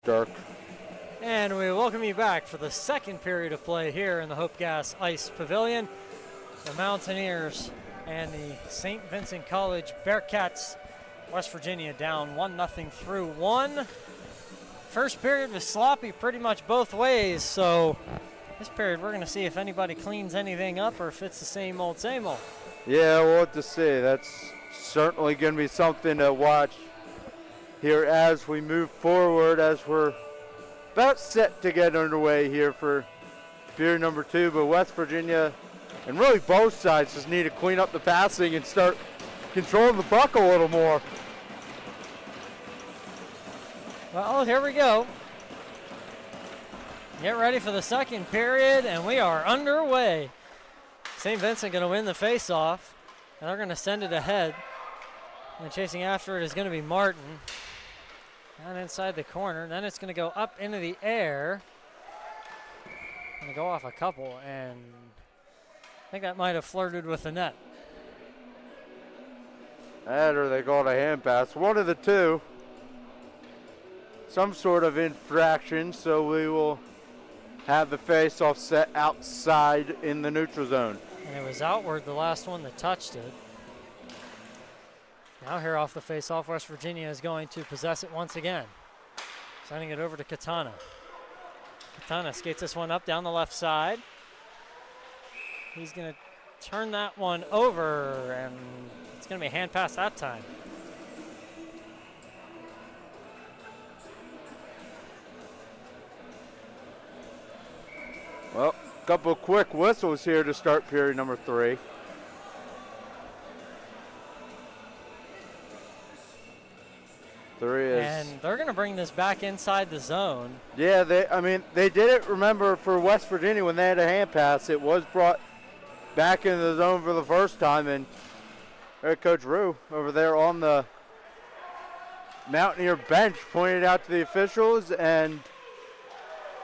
Dirk. And we welcome you back for the second period of play here in the Hope Gas Ice Pavilion. The Mountaineers and the St. Vincent College Bearcats, West Virginia down 1-0 through one. First period was sloppy pretty much both ways, so this period we're going to see if anybody cleans anything up or if it's the same old, same old. Yeah, we'll have to see. That's certainly going to be something to watch here as we move forward, as we're about set to get underway here for period number 2. But West Virginia, and really both sides, just need to clean up the passing and start controlling the puck a little more. Well, here we go. Get ready for the second period, and we are underway. St. Vincent going to win the face-off, and they're going to send it ahead. And chasing after it is going to be Martin. Down inside the corner. Then it's going to go up into the air. Going to go off a couple, and I think that might have flirted with the net. That or they called a hand pass. One of the two. Some sort of infraction, so we will have the face-off set outside in the neutral zone. And it was outward, the last one that touched it. Now here off the face-off, West Virginia is going to possess it once again. Sending it over to Katana. Katana skates this one up down the left side. He's going to turn that one over, and it's going to be a hand pass that time. Well, a couple of quick whistles here to start period number 3. And they're going to bring this back inside the zone. Yeah, they did it, remember, for West Virginia when they had a hand pass. It was brought back into the zone for the first time, and Coach Rue over there on the Mountaineer bench pointed out to the officials, and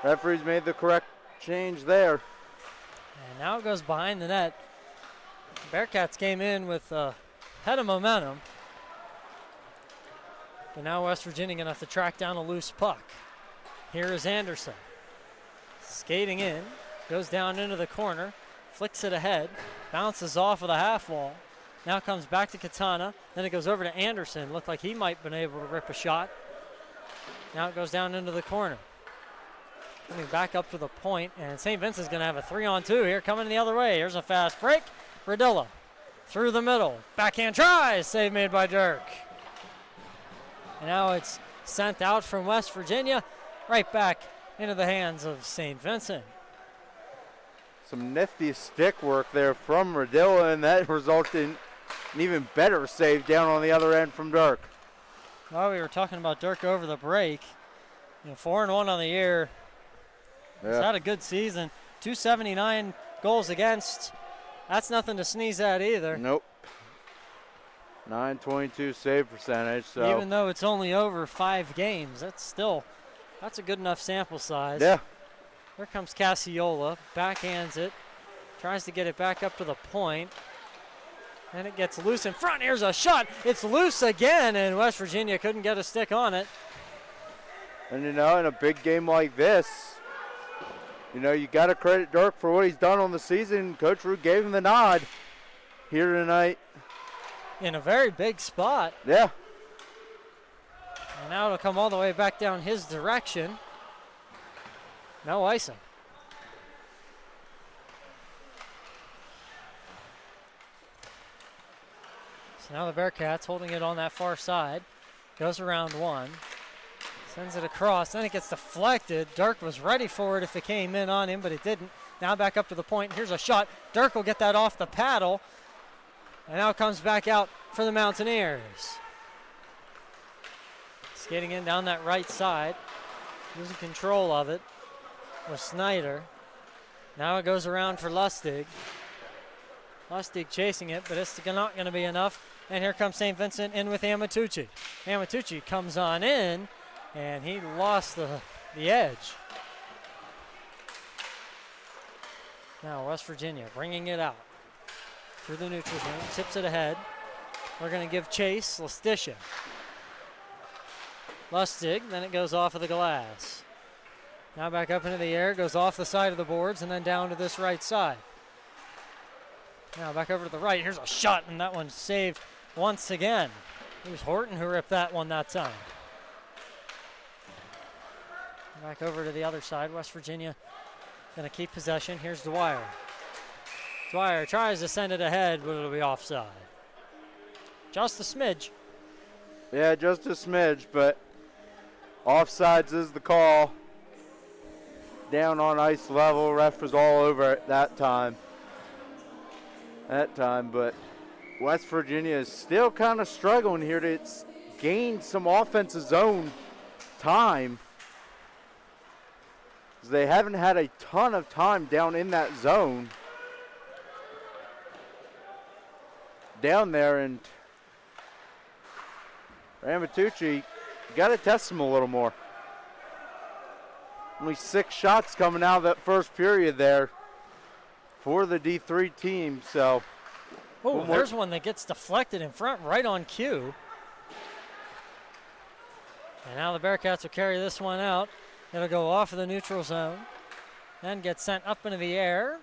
referees made the correct change there. And now it goes behind the net. Bearcats came in with a head of momentum. But now West Virginia going to have to track down a loose puck. Here is Anderson. Skating in, goes down into the corner, flicks it ahead, bounces off of the half wall. Now comes back to Katana, then it goes over to Anderson. Looked like he might have been able to rip a shot. Now it goes down into the corner. Coming back up to the point, and St. Vincent's going to have a 3-on-2 here coming the other way. Here's a fast break. Radilla through the middle. Backhand try, save made by Dirk. And now it's sent out from West Virginia, right back into the hands of St. Vincent. Some nifty stick work there from Radilla, and that resulted in an even better save down on the other end from Dirk. Well, we were talking about Dirk over the break. 4-1 on the year. Yeah. He's had a good season. 279 goals against. That's nothing to sneeze at either. Nope. 922 save percentage. So even though it's only over 5 games, that's a good enough sample size. Yeah. Here comes Cassiola, backhands it, tries to get it back up to the point. And it gets loose in front. Here's a shot. It's loose again, and West Virginia couldn't get a stick on it. And in a big game like this, you got to credit Dirk for what he's done on the season. Coach Rue gave him the nod here tonight. In a very big spot. Yeah. And now it'll come all the way back down his direction. No icing. So now the Bearcats holding it on that far side. Goes around one. Sends it across. Then it gets deflected. Dirk was ready for it if it came in on him, but it didn't. Now back up to the point. Here's a shot. Dirk will get that off the paddle. And now comes back out for the Mountaineers. Skating in down that right side. Losing control of it was Snyder. Now it goes around for Lustig. Lustig chasing it, but it's not going to be enough. And here comes St. Vincent in with Amatucci. Amatucci comes on in, and he lost the edge. Now West Virginia bringing it out through the neutral zone, tips it ahead. We're going to give chase, Lestisha. Lustig, then it goes off of the glass. Now back up into the air, goes off the side of the boards and then down to this right side. Now back over to the right. Here's a shot, and that one's saved once again. It was Horton who ripped that one that time. Back over to the other side. West Virginia going to keep possession. Here's Dwyer. Dwyer tries to send it ahead, but it'll be offside. Just a smidge. Yeah, just a smidge, but offsides is the call. Down on ice level. Ref was all over it that time. But West Virginia is still kind of struggling here to gain some offensive zone time. They haven't had a ton of time down in that zone. Down there, and Ramatucci, got to test him a little more. Only 6 shots coming out of that first period there for the D3 team, so. Oh, there's one that gets deflected in front right on cue. And now the Bearcats will carry this one out. It'll go off of the neutral zone and get sent up into the air.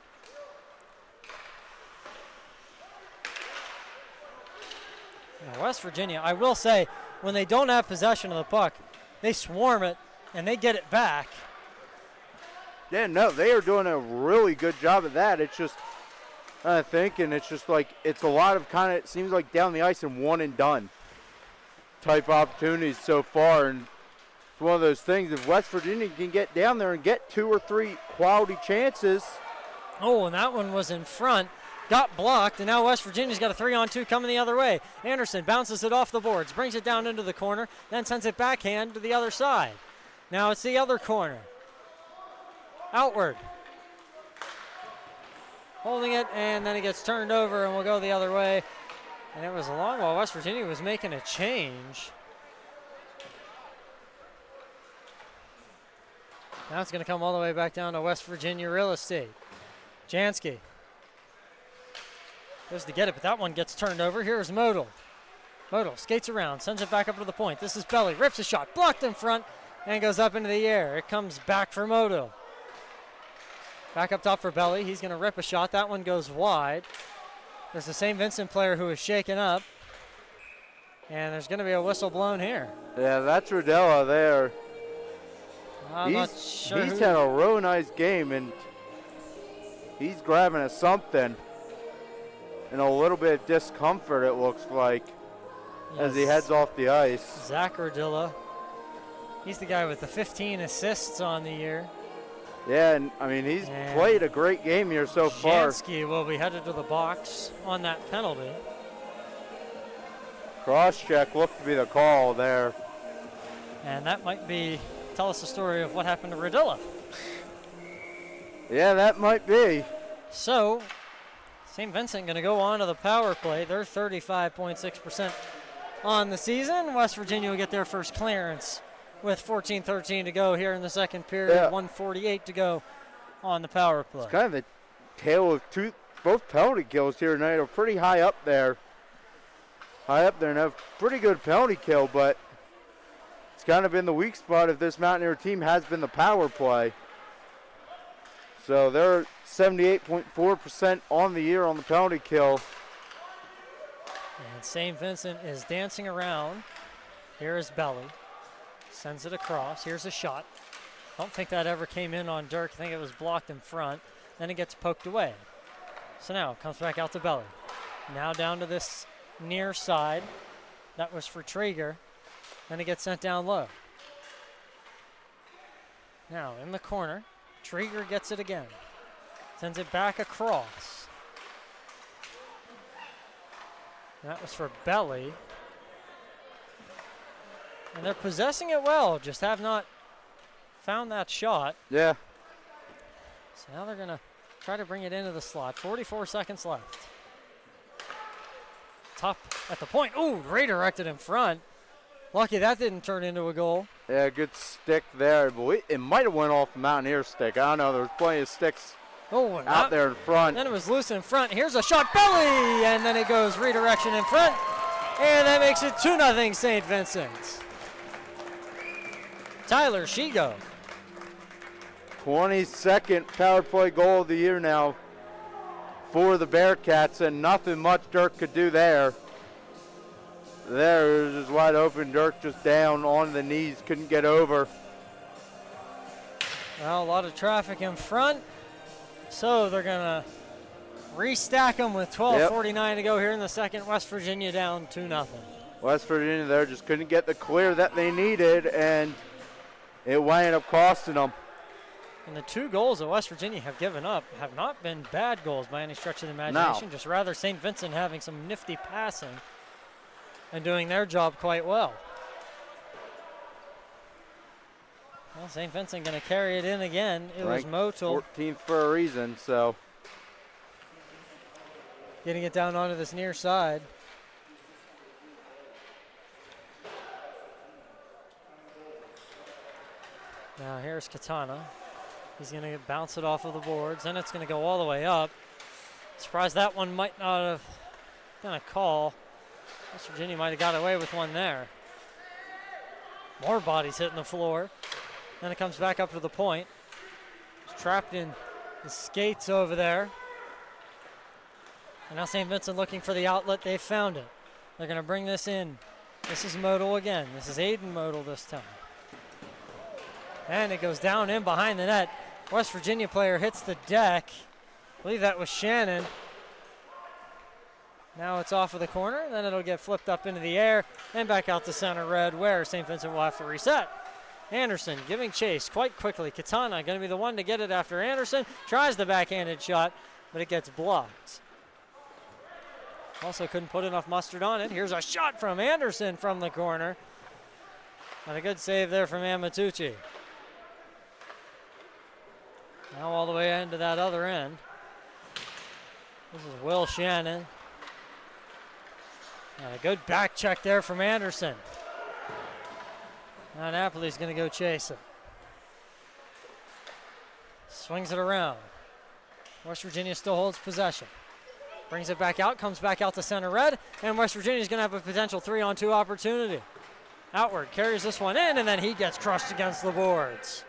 Now West Virginia, I will say, when they don't have possession of the puck, they swarm it and they get it back. Yeah, no, they are doing a really good job of that. It's just, I think, and it's just like, it's a lot of kind of, it seems like down the ice and one and done type opportunities so far. And it's one of those things, if West Virginia can get down there and get 2 or 3 quality chances. Oh, and that one was in front. Got blocked, and now West Virginia's got a 3-on-2 coming the other way. Anderson bounces it off the boards, brings it down into the corner, then sends it backhand to the other side. Now it's the other corner. Outward. Holding it, and then it gets turned over, and will go the other way. And it was long while West Virginia was making a change. Now it's going to come all the way back down to West Virginia real estate. Jansky goes to get it, but that one gets turned over. Here's Modal. Modal skates around, sends it back up to the point. This is Belly, rips a shot, blocked in front, and goes up into the air. It comes back for Modal. Back up top for Belly. He's going to rip a shot. That one goes wide. There's the St. Vincent player who is shaken up. And there's going to be a whistle blown here. Yeah, that's Rodella there. I'm not sure. He's had a really nice game, and he's grabbing at something. And a little bit of discomfort, it looks like, as he heads off the ice. Zach Rodilla. He's the guy with the 15 assists on the year. Yeah, and I mean, he's played a great game here so far. Jansky will be headed to the box on that penalty. Cross-check looked to be the call there. And that might be, tell us the story of what happened to Rodilla. Yeah, that might be. So, St. Vincent going to go on to the power play. They're 35.6% on the season. West Virginia will get their first clearance with 14:13 to go here in the second period. Yeah. 1:48 to go on the power play. It's kind of the tale of both penalty kills here tonight are pretty high up there. And have pretty good penalty kill, but it's kind of been the weak spot of this Mountaineer team has been the power play. So they're 78.4% on the year on the penalty kill. And St. Vincent is dancing around. Here is Belly. Sends it across. Here's a shot. Don't think that ever came in on Dirk. I think it was blocked in front. Then it gets poked away. So now it comes back out to Belly. Now down to this near side. That was for Traeger. Then it gets sent down low. Now in the corner. Traeger gets it again. Sends it back across. That was for Belly. And they're possessing it well, just have not found that shot. Yeah. So now they're going to try to bring it into the slot. 44 seconds left. Top at the point. Ooh, redirected in front. Lucky that didn't turn into a goal. Yeah, good stick there. But it might have went off the Mountaineer stick. I don't know. There's plenty of sticks out there in front. Then it was loose in front. Here's a shot, Belly! And then it goes redirection in front. And that makes it 2-0 St. Vincent. Tyler Shigo. 22nd power play goal of the year now for the Bearcats, and nothing much Dirk could do there. There, it was just wide open. Dirk just down on the knees, couldn't get over. Well, a lot of traffic in front, so they're going to restack them with 12:49 to go here in the second. West Virginia down 2-0. West Virginia there just couldn't get the clear that they needed, and it wound up costing them. And the 2 goals that West Virginia have given up have not been bad goals by any stretch of the imagination, just rather St. Vincent having some nifty passing and doing their job quite well. Well, St. Vincent going to carry it in again. It was Motul 14th for a reason, so. Getting it down onto this near side. Now here's Katana. He's going to bounce it off of the boards, and it's going to go all the way up. Surprised that one might not have been a call. West Virginia might have got away with one there. More bodies hitting the floor. Then it comes back up to the point. It's trapped in the skates over there. And now St. Vincent looking for the outlet. They found it. They're going to bring this in. This is Modal again. This is Aiden Modal this time. And it goes down in behind the net. West Virginia player hits the deck. I believe that was Shannon. Now it's off of the corner. Then it'll get flipped up into the air and back out to center red, where St. Vincent will have to reset. Anderson giving chase quite quickly. Katana going to be the one to get it after Anderson. Tries the backhanded shot, but it gets blocked. Also couldn't put enough mustard on it. Here's a shot from Anderson from the corner. And a good save there from Amatucci. Now all the way into that other end. This is Will Shannon. And a good back check there from Anderson. Now Napoli's going to go chase it. Swings it around. West Virginia still holds possession. Brings it back out, comes back out to center red, and West Virginia's going to have a potential 3-on-2 opportunity. Outward, carries this one in, and then he gets crushed against the boards.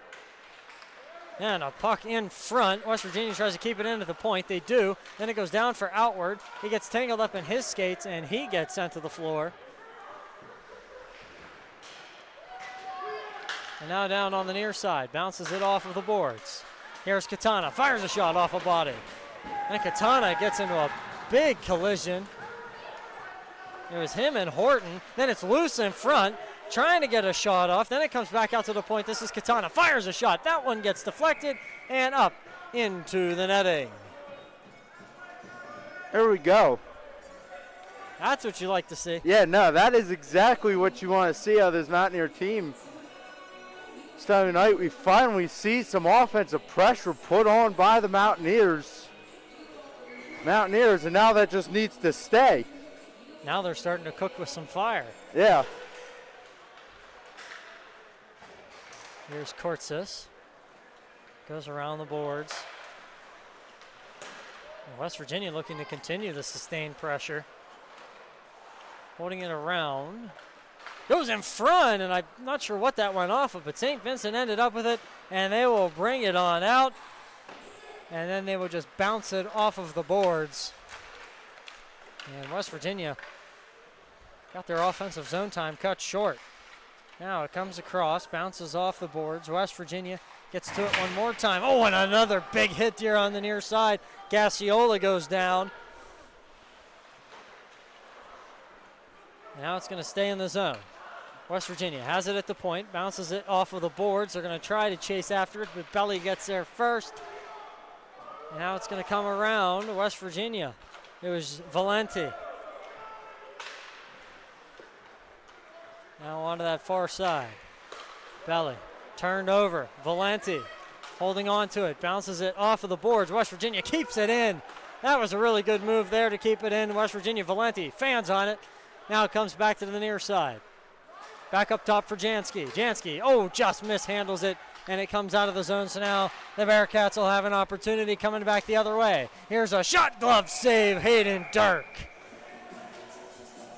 And a puck in front. West Virginia tries to keep it into the point. They do. Then it goes down for Outward. He gets tangled up in his skates, and he gets sent to the floor. And now down on the near side. Bounces it off of the boards. Here's Katana. Fires a shot off a body. And Katana gets into a big collision. It was him and Horton. Then it's loose in front, trying to get a shot off. Then it comes back out to the point. This is Katana. Fires a shot. That one gets deflected and up into the netting. Here we go. That's what you like to see. Yeah, no, that is exactly what you want to see out of this Mountaineer team. This time of night, we finally see some offensive pressure put on by the Mountaineers. And now that just needs to stay. Now they're starting to cook with some fire. Yeah. Here's Kortsis. Goes around the boards. And West Virginia looking to continue the sustained pressure. Holding it around. Goes in front, and I'm not sure what that went off of, but St. Vincent ended up with it, and they will bring it on out. And then they will just bounce it off of the boards. And West Virginia got their offensive zone time cut short. Now it comes across, bounces off the boards. West Virginia gets to it one more time. Oh, and another big hit here on the near side. Gacciola goes down. Now it's going to stay in the zone. West Virginia has it at the point, bounces it off of the boards. They're going to try to chase after it, but Belly gets there first. And now it's going to come around West Virginia. It was Valenti. Now onto that far side. Belly turned over. Valenti holding on to it. Bounces it off of the boards. West Virginia keeps it in. That was a really good move there to keep it in. West Virginia, Valenti, fans on it. Now it comes back to the near side. Back up top for Jansky. Jansky, oh, just mishandles it. And it comes out of the zone, so now the Bearcats will have an opportunity coming back the other way. Here's a shot glove save, Hayden Dirk.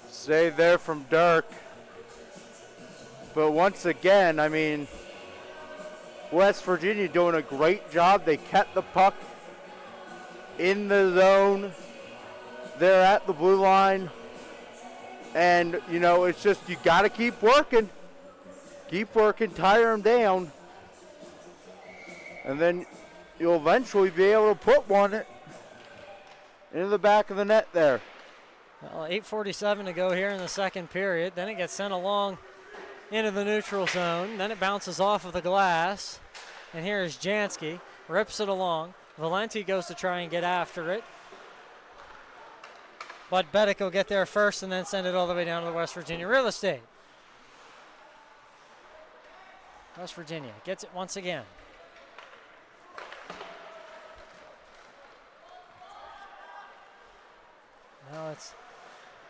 Save there from Dirk. But once again, I mean, West Virginia doing a great job. They kept the puck in the zone. They're at the blue line. And, you know, it's just you got to keep working. Keep working, tire them down. And then you'll eventually be able to put one into the back of the net there. Well, 8:47 to go here in the second period. Then it gets sent along into the neutral zone. Then it bounces off of the glass. And here is Jansky. Rips it along. Valenti goes to try and get after it. But Beddick will get there first and then send it all the way down to the West Virginia real estate. West Virginia gets it once again. Now it's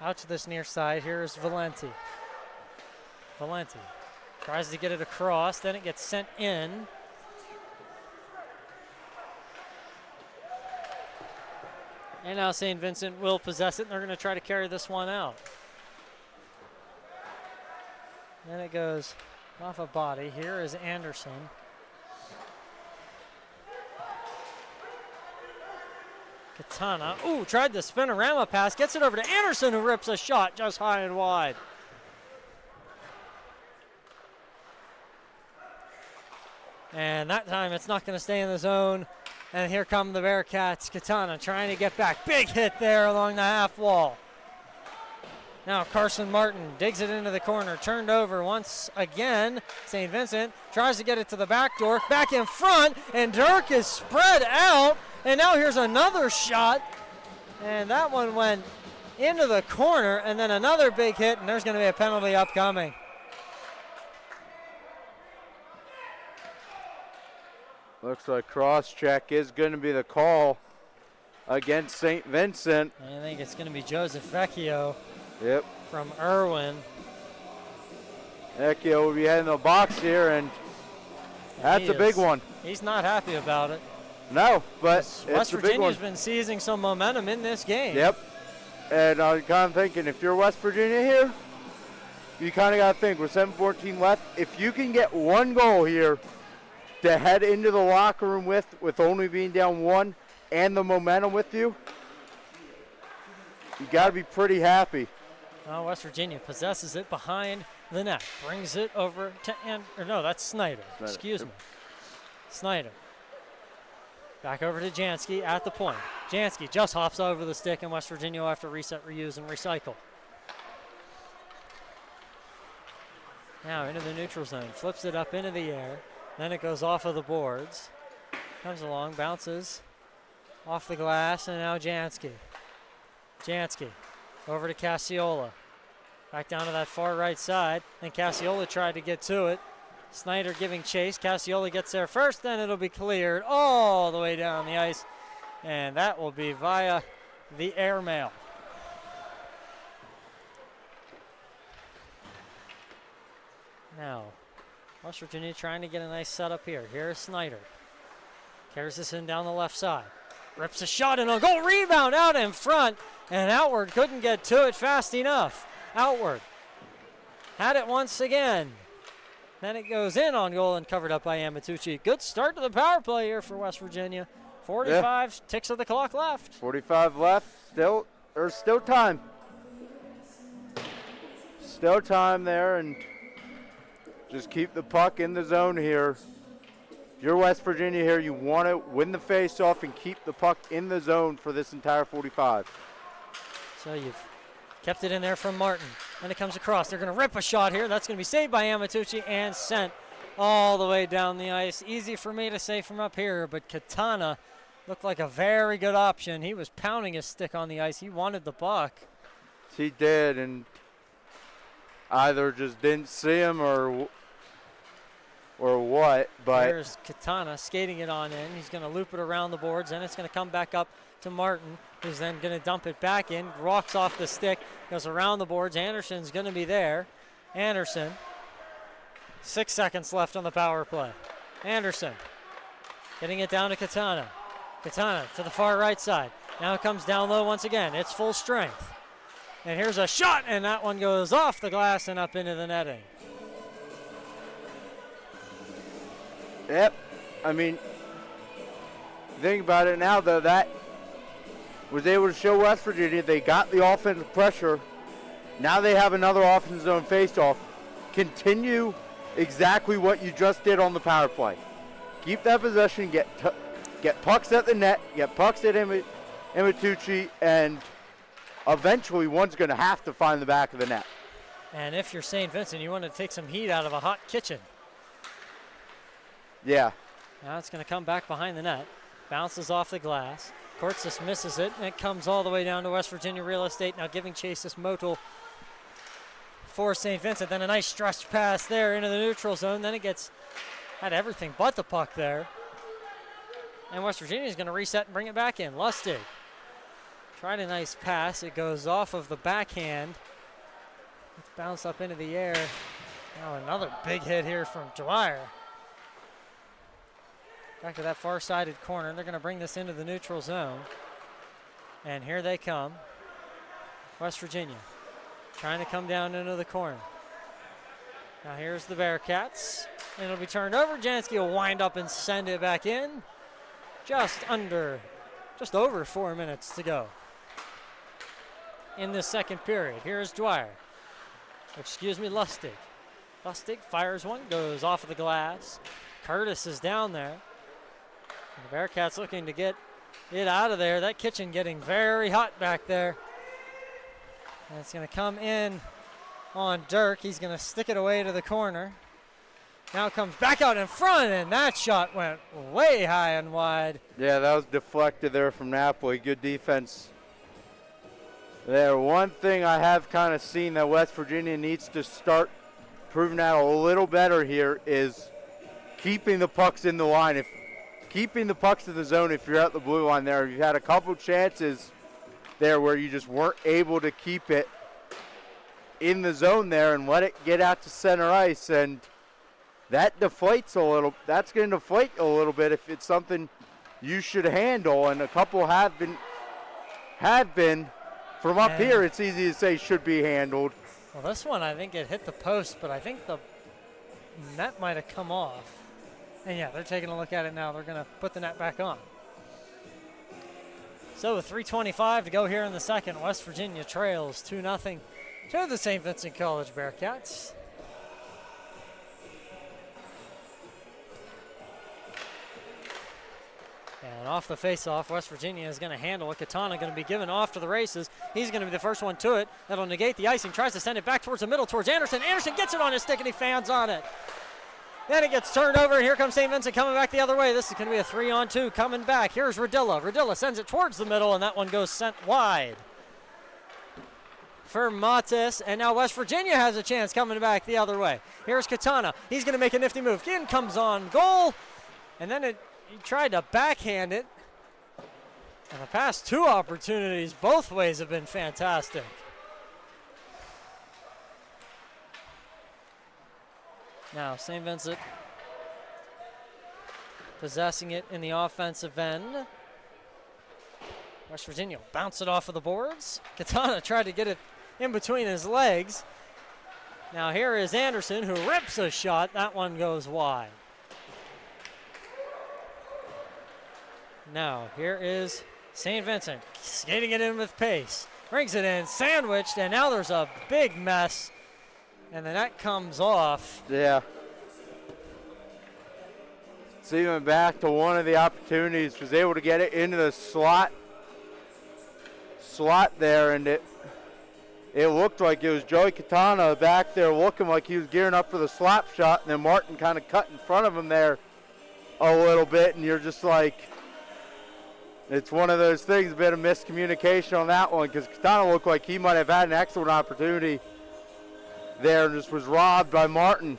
out to this near side. Here is Valenti. Valenti tries to get it across. Then it gets sent in. And now St. Vincent will possess it, and they're going to try to carry this one out. Then it goes off a body. Here is Anderson. Katana. Ooh, tried the spinorama pass. Gets it over to Anderson, who rips a shot just high and wide. And that time it's not going to stay in the zone. And here come the Bearcats. Katana trying to get back. Big hit there along the half wall. Now Carson Martin digs it into the corner. Turned over once again. St. Vincent tries to get it to the back door. Back in front. And Dirk is spread out. And now here's another shot. And that one went into the corner. And then another big hit. And there's going to be a penalty upcoming. Looks like cross-check is going to be the call against St. Vincent. I think it's going to be Joseph Vecchio. Yep. From Irwin. Vecchio will be heading the box here, and that's a big one. He's not happy about it. No, but West it's a big one. Virginia's been seizing some momentum in this game. Yep. And I'm kind of thinking, if you're West Virginia here, you kind of got to think, with 7:14 left, if you can get one goal here to head into the locker room with only being down one and the momentum with you, you got to be pretty happy. Well, West Virginia possesses it behind the net. Brings it over to, that's Snyder. Excuse me. Snyder. Back over to Jansky at the point. Jansky just hops over the stick, and West Virginia will have to reset, reuse, and recycle. Now into the neutral zone. Flips it up into the air. Then it goes off of the boards. Comes along, bounces off the glass, and now Jansky. Jansky over to Cassiola. Back down to that far right side. And Cassiola tried to get to it. Snyder giving chase. Cassiola gets there first, then it'll be cleared all the way down the ice. And that will be via the airmail. Now, West Virginia trying to get a nice setup here. Here's Snyder. Carries this in down the left side. Rips a shot and a goal. Rebound out in front. And Outward couldn't get to it fast enough. Outward had it once again. Then it goes in on goal and covered up by Amatucci. Good start to the power play here for West Virginia. 45 ticks of the clock left. 45 left. Still time. Still time there, and just keep the puck in the zone here. If you're West Virginia here, you want to win the face-off and keep the puck in the zone for this entire 45. So you've kept it in there from Martin. And it comes across. They're going to rip a shot here. That's going to be saved by Amatucci and sent all the way down the ice. Easy for me to say from up here, but Katana looked like a very good option. He was pounding his stick on the ice. He wanted the puck. He did, and either just didn't see him or what, but there's Katana skating it on in. He's going to loop it around the boards, and it's going to come back up to Martin, who's then going to dump it back in. Walks off the stick, goes around the boards. Anderson's going to be there. Anderson, 6 seconds left on the power play. Anderson getting it down to Katana. Katana to the far right side. Now it comes down low once again. It's full strength. And here's a shot, and that one goes off the glass and up into the netting. Yep. I mean, think about it now, though. That was able to show West Virginia they got the offensive pressure. Now they have another offensive zone face-off. Continue exactly what you just did on the power play. Keep that possession, get pucks at the net, get pucks at Imatucci, and eventually one's going to have to find the back of the net. And if you're St. Vincent, you want to take some heat out of a hot kitchen. Yeah. Now it's going to come back behind the net. Bounces off the glass. Kortsis misses it, and it comes all the way down to West Virginia Real Estate. Now giving chase this Motul for St. Vincent. Then a nice stretch pass there into the neutral zone. Then it had everything but the puck there. And West Virginia is going to reset and bring it back in. Lustig tried a nice pass. It goes off of the backhand. It's bounced up into the air. Now another big hit here from Dwyer. Back to that far-sided corner. They're going to bring this into the neutral zone. And here they come. West Virginia trying to come down into the corner. Now here's the Bearcats. And it'll be turned over. Jansky will wind up and send it back in. Just over 4 minutes to go in this second period. Here's Dwyer. Lustig. Lustig fires one, goes off of the glass. Curtis is down there. And the Bearcats looking to get it out of there. That kitchen getting very hot back there. And it's going to come in on Dirk. He's going to stick it away to the corner. Now comes back out in front, and that shot went way high and wide. Yeah, that was deflected there from Napoli. Good defense there. One thing I have kind of seen that West Virginia needs to start proving out a little better here is keeping the pucks in the line. Keeping the pucks in the zone if you're at the blue line there. You've had a couple chances there where you just weren't able to keep it in the zone there and let it get out to center ice, and that deflates a little. That's going to deflate a little bit if it's something you should handle, and a couple have been. From up here, it's easy to say should be handled. Well, this one, I think it hit the post, but I think the net might have come off. And yeah, they're taking a look at it now. They're going to put the net back on. So with 3:25 to go here in the second, West Virginia trails 2-0 to the St. Vincent College Bearcats. And off the face-off, West Virginia is going to handle it. Katana going to be given off to the races. He's going to be the first one to it. That'll negate the icing. Tries to send it back towards the middle, towards Anderson. Anderson gets it on his stick, and he fans on it. Then it gets turned over, and here comes St. Vincent coming back the other way. This is going to be a 3-on-2 coming back. Here's Radilla. Radilla sends it towards the middle, and that one goes sent wide for Matis. And now West Virginia has a chance coming back the other way. Here's Katana. He's going to make a nifty move. In comes on goal, and then he tried to backhand it. And the past two opportunities both ways have been fantastic. Now St. Vincent possessing it in the offensive end. West Virginia bounce it off of the boards. Katana tried to get it in between his legs. Now here is Anderson, who rips a shot. That one goes wide. Now here is St. Vincent skating it in with pace. Brings it in, sandwiched, and now there's a big mess. And the net comes off. Yeah. So even back to one of the opportunities, was able to get it into the slot there, and it looked like it was Joey Katana back there looking like he was gearing up for the slap shot, and then Martin kind of cut in front of him there a little bit, and you're just like, it's one of those things, a bit of miscommunication on that one, because Katana looked like he might have had an excellent opportunity there and just was robbed by Martin.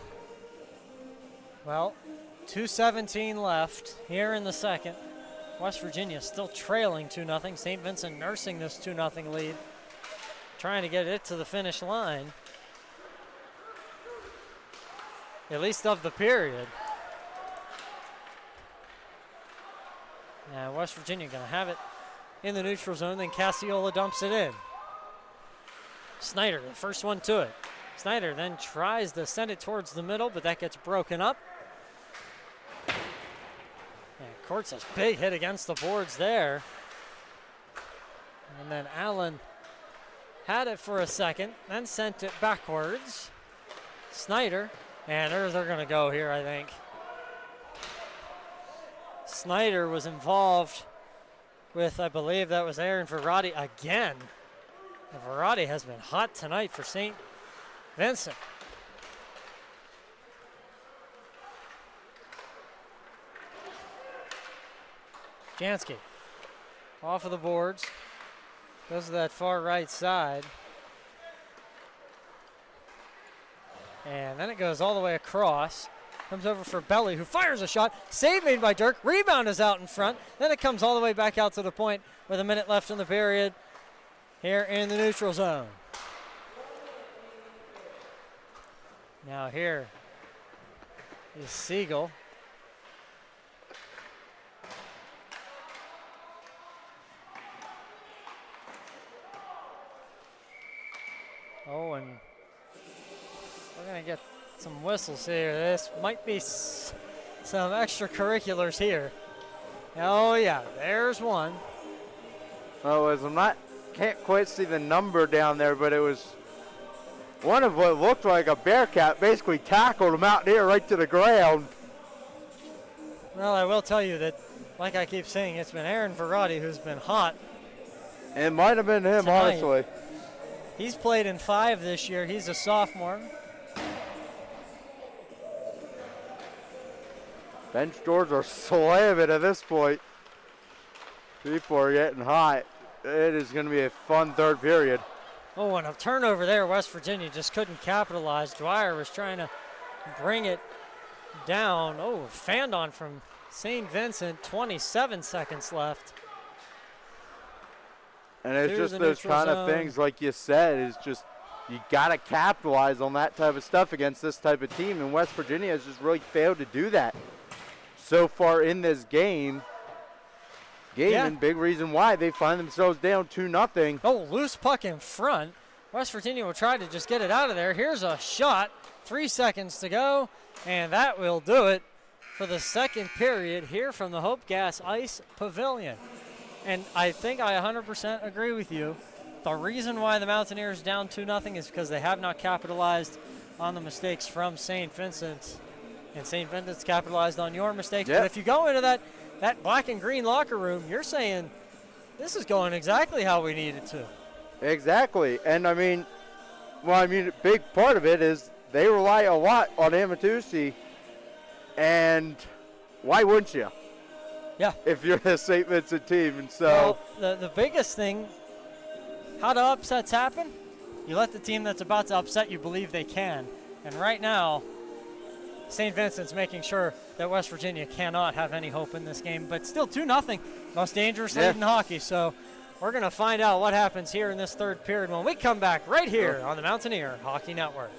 Well, 2:17 left here in the second. West Virginia still trailing 2-0. St. Vincent nursing this 2-0 lead, trying to get it to the finish line, at least of the period. Now West Virginia going to have it in the neutral zone, then Cassiola dumps it in. Snyder, the first one to it. Snyder then tries to send it towards the middle, but that gets broken up. And Courts a big hit against the boards there. And then Allen had it for a second, then sent it backwards. Snyder, and they're going to go here, I think. Snyder was involved with, I believe that was Aaron Verratti again. And Verratti has been hot tonight for St. Vincent. Jansky off of the boards, goes to that far right side. And then it goes all the way across. Comes over for Belly, who fires a shot. Save made by Dirk. Rebound is out in front. Then it comes all the way back out to the point with a minute left in the period here in the neutral zone. Now here is Siegel. Oh, and we're going to get some whistles here. This might be some extracurriculars here. Oh, yeah, there's one. Oh, as can't quite see the number down there, but it was one of what looked like a Bearcat basically tackled a Mountaineer right to the ground. Well, I will tell you that, like I keep saying, it's been Aaron Verratti who's been hot. It might have been him, tonight. honestly. He's played in 5 this year. He's a sophomore. Bench doors are slamming at this point. People are getting hot. It is going to be a fun third period. Oh, and a turnover there. West Virginia just couldn't capitalize. Dwyer was trying to bring it down. Oh, fanned on from St. Vincent. 27 seconds left. And it's just those kind of things, like you said, is just you got to capitalize on that type of stuff against this type of team. And West Virginia has just really failed to do that so far in this game. And big reason why they find themselves down 2-0. Oh, loose puck in front. West Virginia will try to just get it out of there. Here's a shot. 3 seconds to go, and that will do it for the second period here from the Hope Gas Ice Pavilion. And I think I 100% agree with you. The reason why the Mountaineers down 2-0 is because they have not capitalized on the mistakes from St. Vincent. And St. Vincent's capitalized on your mistakes. Yep. But if you go into that black and green locker room, you're saying this is going exactly how we need it to. Exactly. And a big part of it is they rely a lot on Amatusi. And why wouldn't you? Yeah. If you're the St. Vincent team. And so the biggest thing, how do upsets happen? You let the team that's about to upset you believe they can. And right now, St. Vincent's making sure that West Virginia cannot have any hope in this game. But still 2-0, most dangerous lead in hockey. So we're going to find out what happens here in this third period when we come back right here on the Mountaineer Hockey Network.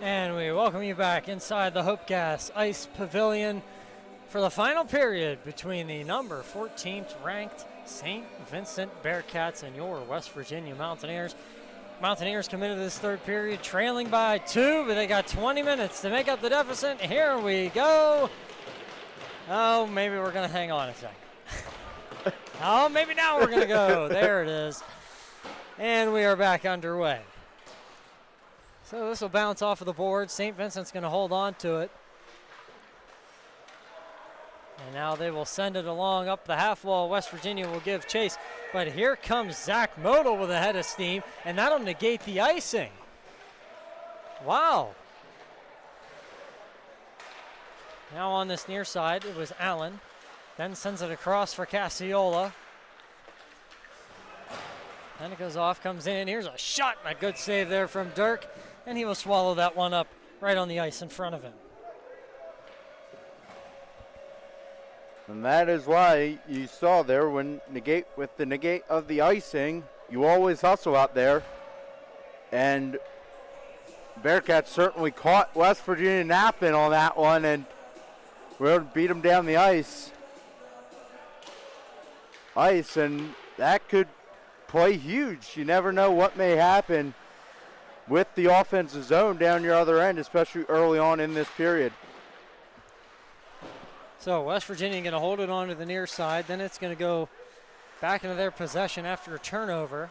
And we welcome you back inside the Hope Gas Ice Pavilion for the final period between the number 14th ranked St. Vincent Bearcats and your West Virginia Mountaineers. Mountaineers come into this third period trailing by 2, but they got 20 minutes to make up the deficit. Here we go. Oh, maybe we're going to hang on a second. Oh, maybe now we're going to go. There it is. And we are back underway. So this will bounce off of the board. St. Vincent's going to hold on to it. And now they will send it along up the half wall. West Virginia will give chase. But here comes Zach Model with a head of steam, and that'll negate the icing. Wow. Now on this near side, it was Allen. Then sends it across for Casiola. Then it goes off, comes in. Here's a shot, and a good save there from Dirk. And he will swallow that one up right on the ice in front of him. And that is why you saw there with the negate of the icing, you always hustle out there. And Bearcats certainly caught West Virginia napping on that one and were able to beat them down the ice. And that could play huge. You never know what may happen with the offensive zone down your other end, especially early on in this period. So West Virginia going to hold it on to the near side. Then it's going to go back into their possession after a turnover.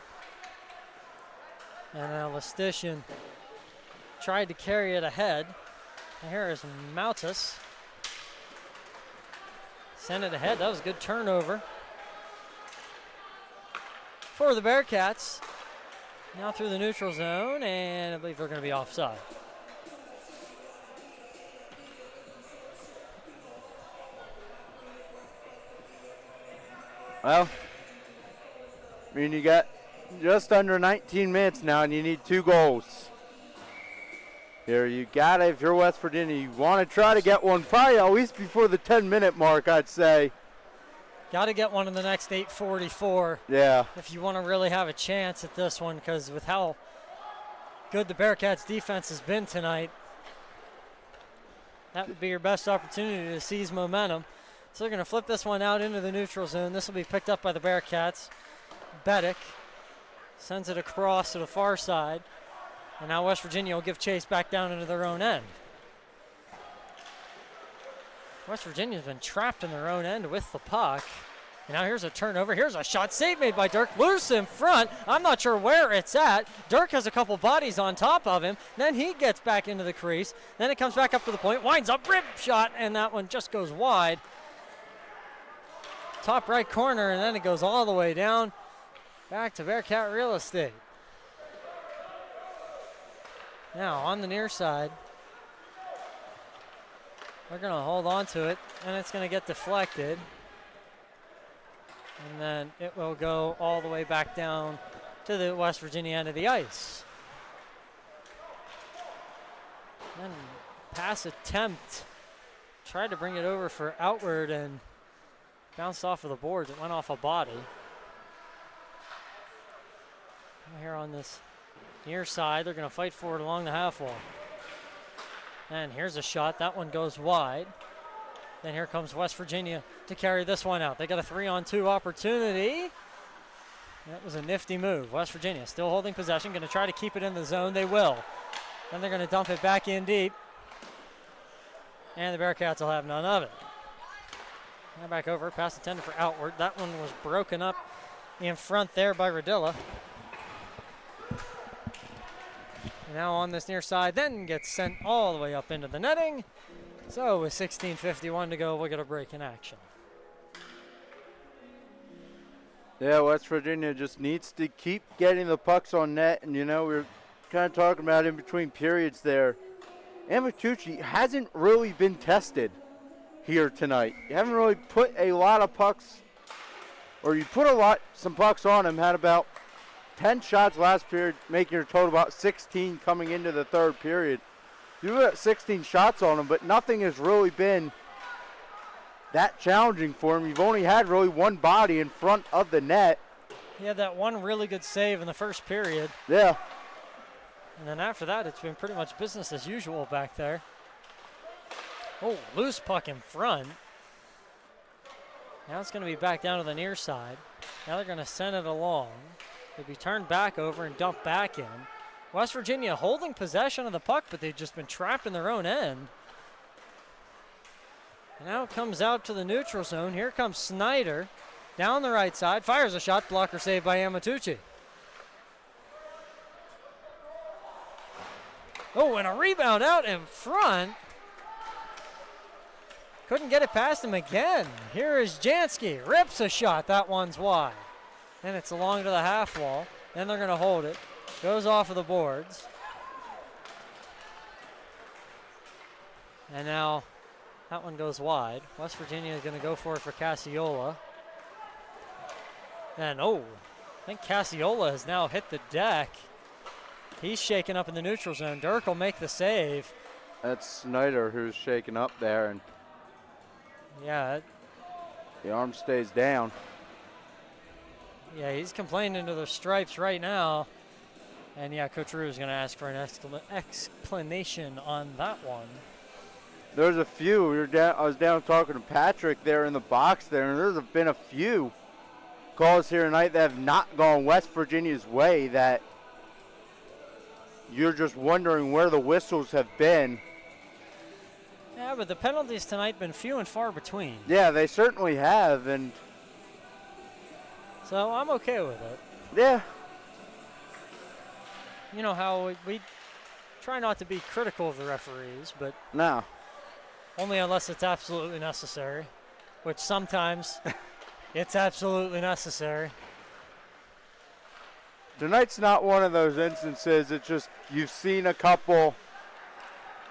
And now Lestitian tried to carry it ahead. And here is Mautus. Send it ahead. That was a good turnover for the Bearcats. Now through the neutral zone, and I believe they're going to be offside. Well, I mean, you got just under 19 minutes now, and you need 2 goals. Here, you got to, if you're West Virginia, you want to try to get one probably at least before the 10-minute mark, I'd say. Got to get one in the next 8:44. Yeah. If you want to really have a chance at this one, because with how good the Bearcats defense has been tonight, that would be your best opportunity to seize momentum. So they're going to flip this one out into the neutral zone. This will be picked up by the Bearcats. Beddick sends it across to the far side. And now West Virginia will give chase back down into their own end. West Virginia's been trapped in their own end with the puck. And now here's a turnover. Here's a shot save made by Dirk. Loose in front. I'm not sure where it's at. Dirk has a couple bodies on top of him. Then he gets back into the crease. Then it comes back up to the point. Winds up, rip shot, and that one just goes wide. Top right corner, and then it goes all the way down. Back to Bearcat real estate. Now on the near side. They're going to hold on to it, and it's going to get deflected. And then it will go all the way back down to the West Virginia end of the ice. Then pass attempt. Tried to bring it over for outward and bounced off of the boards. It went off a body. Here on this near side, they're going to fight for it along the half wall. And here's a shot. That one goes wide. Then here comes West Virginia to carry this one out. They got a 3-on-2 opportunity. That was a nifty move. West Virginia still holding possession, going to try to keep it in the zone. They will. Then they're going to dump it back in deep. And the Bearcats will have none of it. Now back over, pass intended for outward. That one was broken up in front there by Radilla. Now on this near side, then gets sent all the way up into the netting. So with 16:51 to go, we'll get a break in action. Yeah, West Virginia just needs to keep getting the pucks on net. And, you know, we were kind of talking about in between periods there. Amatucci hasn't really been tested here tonight. You haven't really put a lot of pucks, or you put some pucks on him, had about 10 shots last period, making your total about 16 coming into the third period. You got 16 shots on him, but nothing has really been that challenging for him. You've only had really one body in front of the net. He had that one really good save in the first period. Yeah. And then after that, it's been pretty much business as usual back there. Oh, loose puck in front. Now it's going to be back down to the near side. Now they're going to send it along. It'll be turned back over and dumped back in. West Virginia holding possession of the puck, but they've just been trapped in their own end. And now it comes out to the neutral zone. Here comes Snyder down the right side. Fires a shot. Blocker saved by Amatucci. Oh, and a rebound out in front. Couldn't get it past him again. Here is Jansky. Rips a shot. That one's wide. And it's along to the half wall. Then they're going to hold it. Goes off of the boards. And now that one goes wide. West Virginia is going to go for it for Cassiola. And I think Cassiola has now hit the deck. He's shaken up in the neutral zone. Dirk will make the save. That's Snyder who's shaken up there, and yeah, the arm stays down. Yeah, he's complaining to the stripes right now. And yeah, Coach Rue is going to ask for an explanation on that one. There's a few. I was down talking to Patrick there in the box there, and there's been a few calls here tonight that have not gone West Virginia's way that you're just wondering where the whistles have been. Yeah, but the penalties tonight been few and far between. Yeah, they certainly have, and so I'm okay with it. Yeah. You know how we try not to be critical of the referees, but no. Only unless it's absolutely necessary, which sometimes it's absolutely necessary. Tonight's not one of those instances. It's just you've seen a couple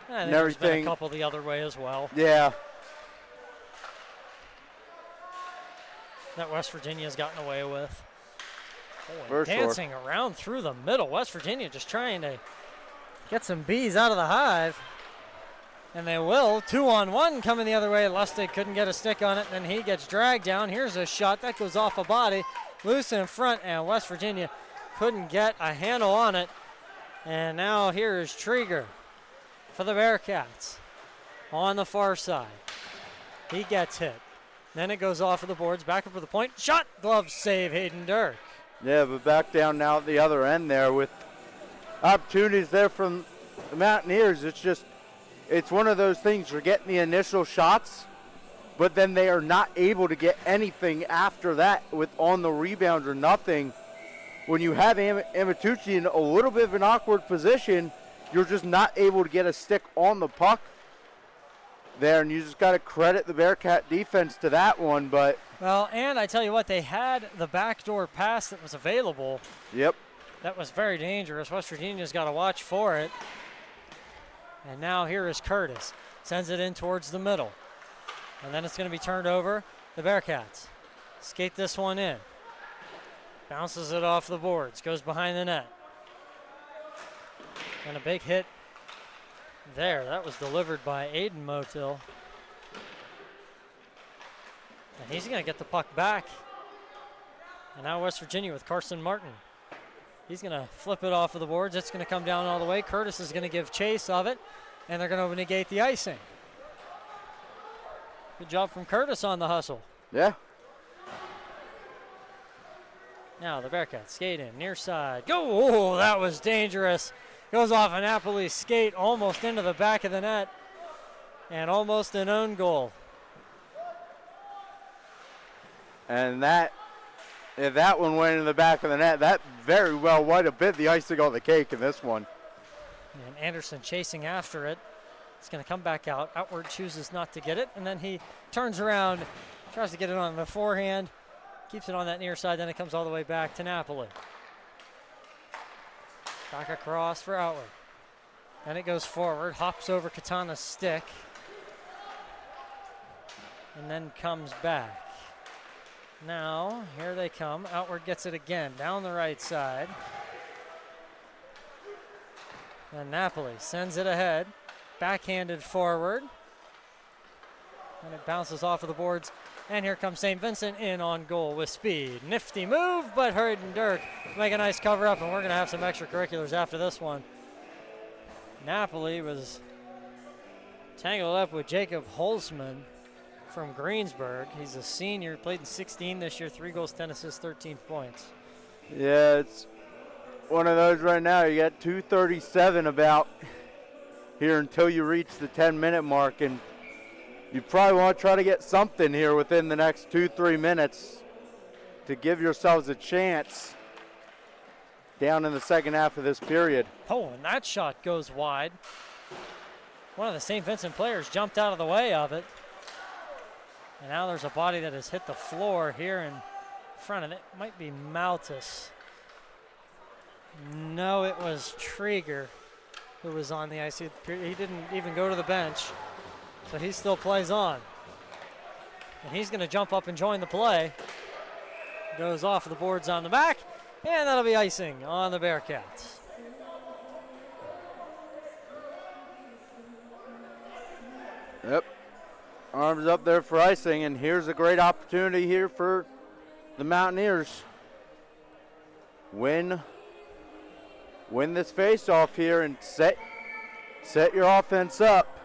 and everything. There's been a couple the other way as well. Yeah. That West Virginia's gotten away with. For dancing around through the middle. West Virginia just trying to get some bees out of the hive. And they will. 2-on-1 coming the other way. Lustig couldn't get a stick on it. Then he gets dragged down. Here's a shot. That goes off a body. Loose in front. And West Virginia couldn't get a handle on it. And now here is Trieger for the Bearcats on the far side. He gets hit. Then it goes off of the boards. Back up for the point. Shot. Glove save. Hayden Dirk. Yeah, but back down now at the other end there with opportunities there from the Mountaineers. It's one of those things. You're getting the initial shots, but then they are not able to get anything after that with on the rebound or nothing. When you have Amatucci in a little bit of an awkward position, you're just not able to get a stick on the puck there, and you just got to credit the Bearcat defense to that one. But well, and I tell you what, they had the backdoor pass that was available. Yep. That was very dangerous. West Virginia's got to watch for it. And now here is Curtis. Sends it in towards the middle. And then it's going to be turned over. The Bearcats skate this one in. Bounces it off the boards. Goes behind the net. And a big hit there. That was delivered by Aiden Motil. And he's going to get the puck back. And now West Virginia with Carson Martin. He's going to flip it off of the boards. It's going to come down all the way. Curtis is going to give chase of it, and they're going to negate the icing. Good job from Curtis on the hustle. Yeah. Now the Bearcats skate in, near side. Go! Oh, that was dangerous. Goes off an Napoli skate almost into the back of the net, and almost an own goal. And if that one went in the back of the net, that very well might have been the icing on the cake in this one. And Anderson chasing after it. It's going to come back out. Outward chooses not to get it, and then he turns around, tries to get it on the forehand, keeps it on that near side, then it comes all the way back to Napoli. Back across for Outward. Then it goes forward, hops over Katana's stick, and then comes back. Now, here they come. Outward gets it again, down the right side. And Napoli sends it ahead, backhanded forward. And it bounces off of the boards. And here comes St. Vincent in on goal with speed. Nifty move, but Hayden Dirk make a nice cover up, and we're going to have some extracurriculars after this one. Napoli was tangled up with Jacob Holzman from Greensburg. He's a senior, played in 16 this year, 3 goals, 10 assists, 13 points. Yeah, it's one of those right now. You got 2:37 about here until you reach the 10-minute mark, and you probably want to try to get something here within the next 2-3 minutes to give yourselves a chance down in the second half of this period. Oh, and that shot goes wide. One of the St. Vincent players jumped out of the way of it. And now there's a body that has hit the floor here in front of it. Might be Maltus. No, it was Trieger who was on the ice. He didn't even go to the bench, so he still plays on. And he's going to jump up and join the play. Goes off the boards on the back, and that'll be icing on the Bearcats. Yep. Arms up there for icing, and here's a great opportunity here for the Mountaineers. Win this face-off here and set your offense up.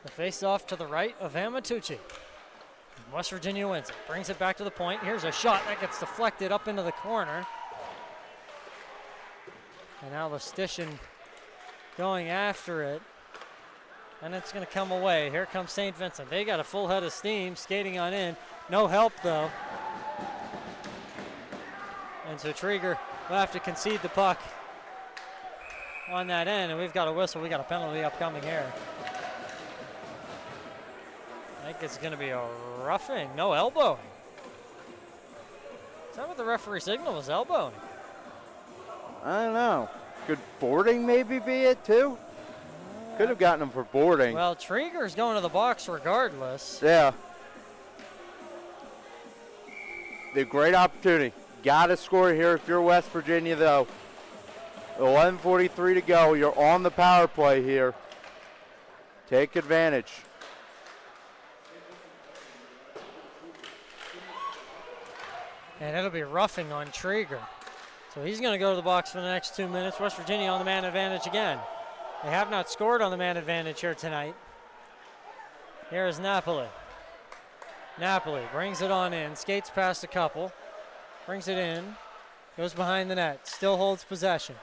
The face-off to the right of Amatucci. West Virginia wins it, brings it back to the point. Here's a shot that gets deflected up into the corner. And now Lestitian going after it. And it's going to come away. Here comes St. Vincent. They got a full head of steam skating on in. No help, though. And so Trieger will have to concede the puck on that end. And we've got a whistle. We got a penalty upcoming here. I think it's going to be a roughing. No elbowing. Is that what the referee signal was, elbowing? I don't know. Could boarding maybe be it, too? Could have gotten him for boarding. Well, Trieger's going to the box regardless. Yeah. The great opportunity. Got to score here if you're West Virginia, though. 11:43 to go. You're on the power play here. Take advantage. And it'll be roughing on Trieger. So he's going to go to the box for the next 2 minutes. West Virginia on the man advantage again. They have not scored on the man advantage here tonight. Here is Napoli. Napoli brings it on in, skates past a couple, brings it in, goes behind the net, still holds possession.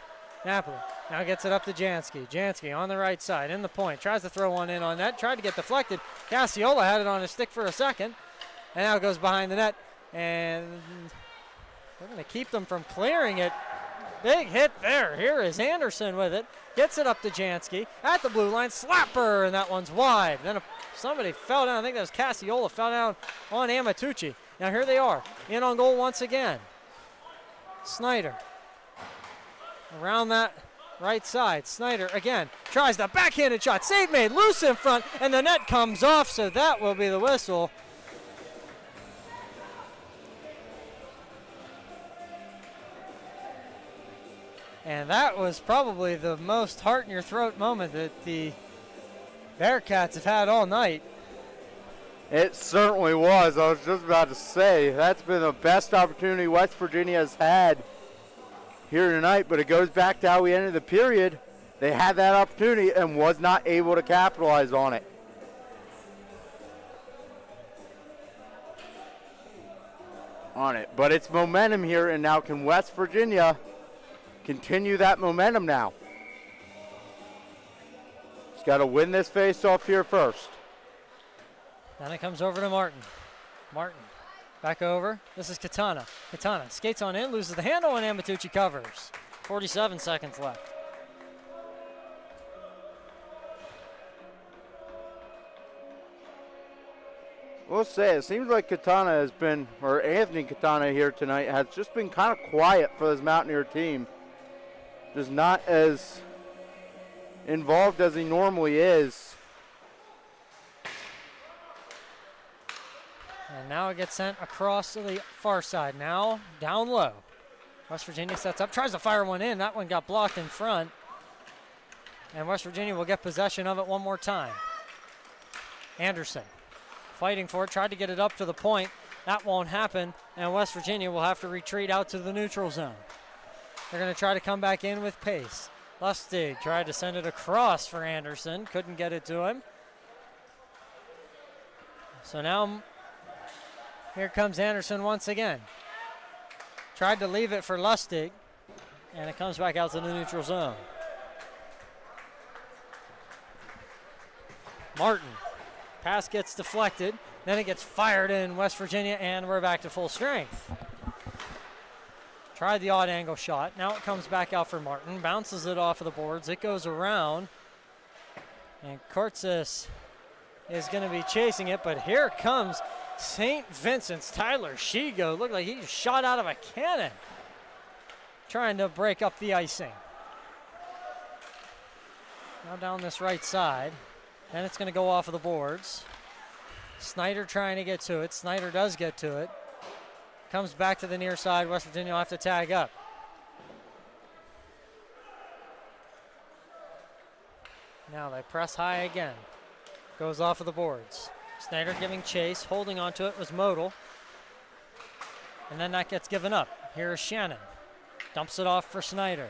Napoli now gets it up to Jansky. Jansky on the right side, in the point, tries to throw one in on net, tried to get deflected. Cassiola had it on his stick for a second, and now goes behind the net, and they're going to keep them from clearing it. Big hit there. Here is Anderson with it. Gets it up to Jansky at the blue line. Slapper, and that one's wide. Then somebody fell down. I think that was Cassiola. Fell down on Amatucci. Now here they are. In on goal once again. Snyder. Around that right side. Snyder again. Tries the backhanded shot. Save made. Loose in front. And the net comes off. So that will be the whistle. And that was probably the most heart-in-your-throat moment that the Bearcats have had all night. It certainly was. I was just about to say, that's been the best opportunity West Virginia has had here tonight, but it goes back to how we ended the period. They had that opportunity and was not able to capitalize on it. But it's momentum here, and now can West Virginia continue that momentum now? He's got to win this face-off here first. Then it comes over to Martin. Martin back over. This is Katana. Katana skates on in, loses the handle, and Amatucci covers. 47 seconds left. We'll say, it seems like Katana has been, or Anthony Katana here tonight, has just been kind of quiet for this Mountaineer team. Just not as involved as he normally is. And now it gets sent across to the far side. Now down low. West Virginia sets up, tries to fire one in. That one got blocked in front. And West Virginia will get possession of it one more time. Anderson fighting for it, tried to get it up to the point. That won't happen, and West Virginia will have to retreat out to the neutral zone. They're going to try to come back in with pace. Lustig tried to send it across for Anderson. Couldn't get it to him. So now here comes Anderson once again. Tried to leave it for Lustig, and it comes back out to the neutral zone. Martin. Pass gets deflected. Then it gets fired in West Virginia, and we're back to full strength. Tried the odd angle shot. Now it comes back out for Martin. Bounces it off of the boards. It goes around. And Kortzis is going to be chasing it, but here comes St. Vincent's Tyler Shigo. Looked like he shot out of a cannon, trying to break up the icing. Now down this right side. And it's going to go off of the boards. Snyder trying to get to it. Snyder does get to it. Comes back to the near side. West Virginia will have to tag up. Now they press high again. Goes off of the boards. Snyder giving chase. Holding onto it was Modal. And then that gets given up. Here is Shannon. Dumps it off for Snyder.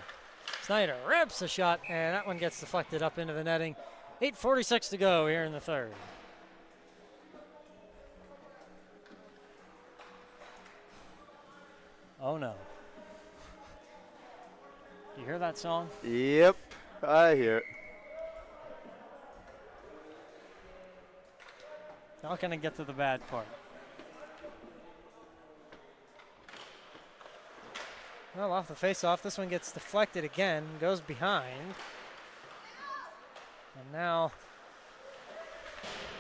Snyder rips a shot, and that one gets deflected up into the netting. 8:46 to go here in the third. Oh no. Do you hear that song? Yep, I hear it. Not gonna get to the bad part. Well, off the face-off, this one gets deflected again, goes behind. And now,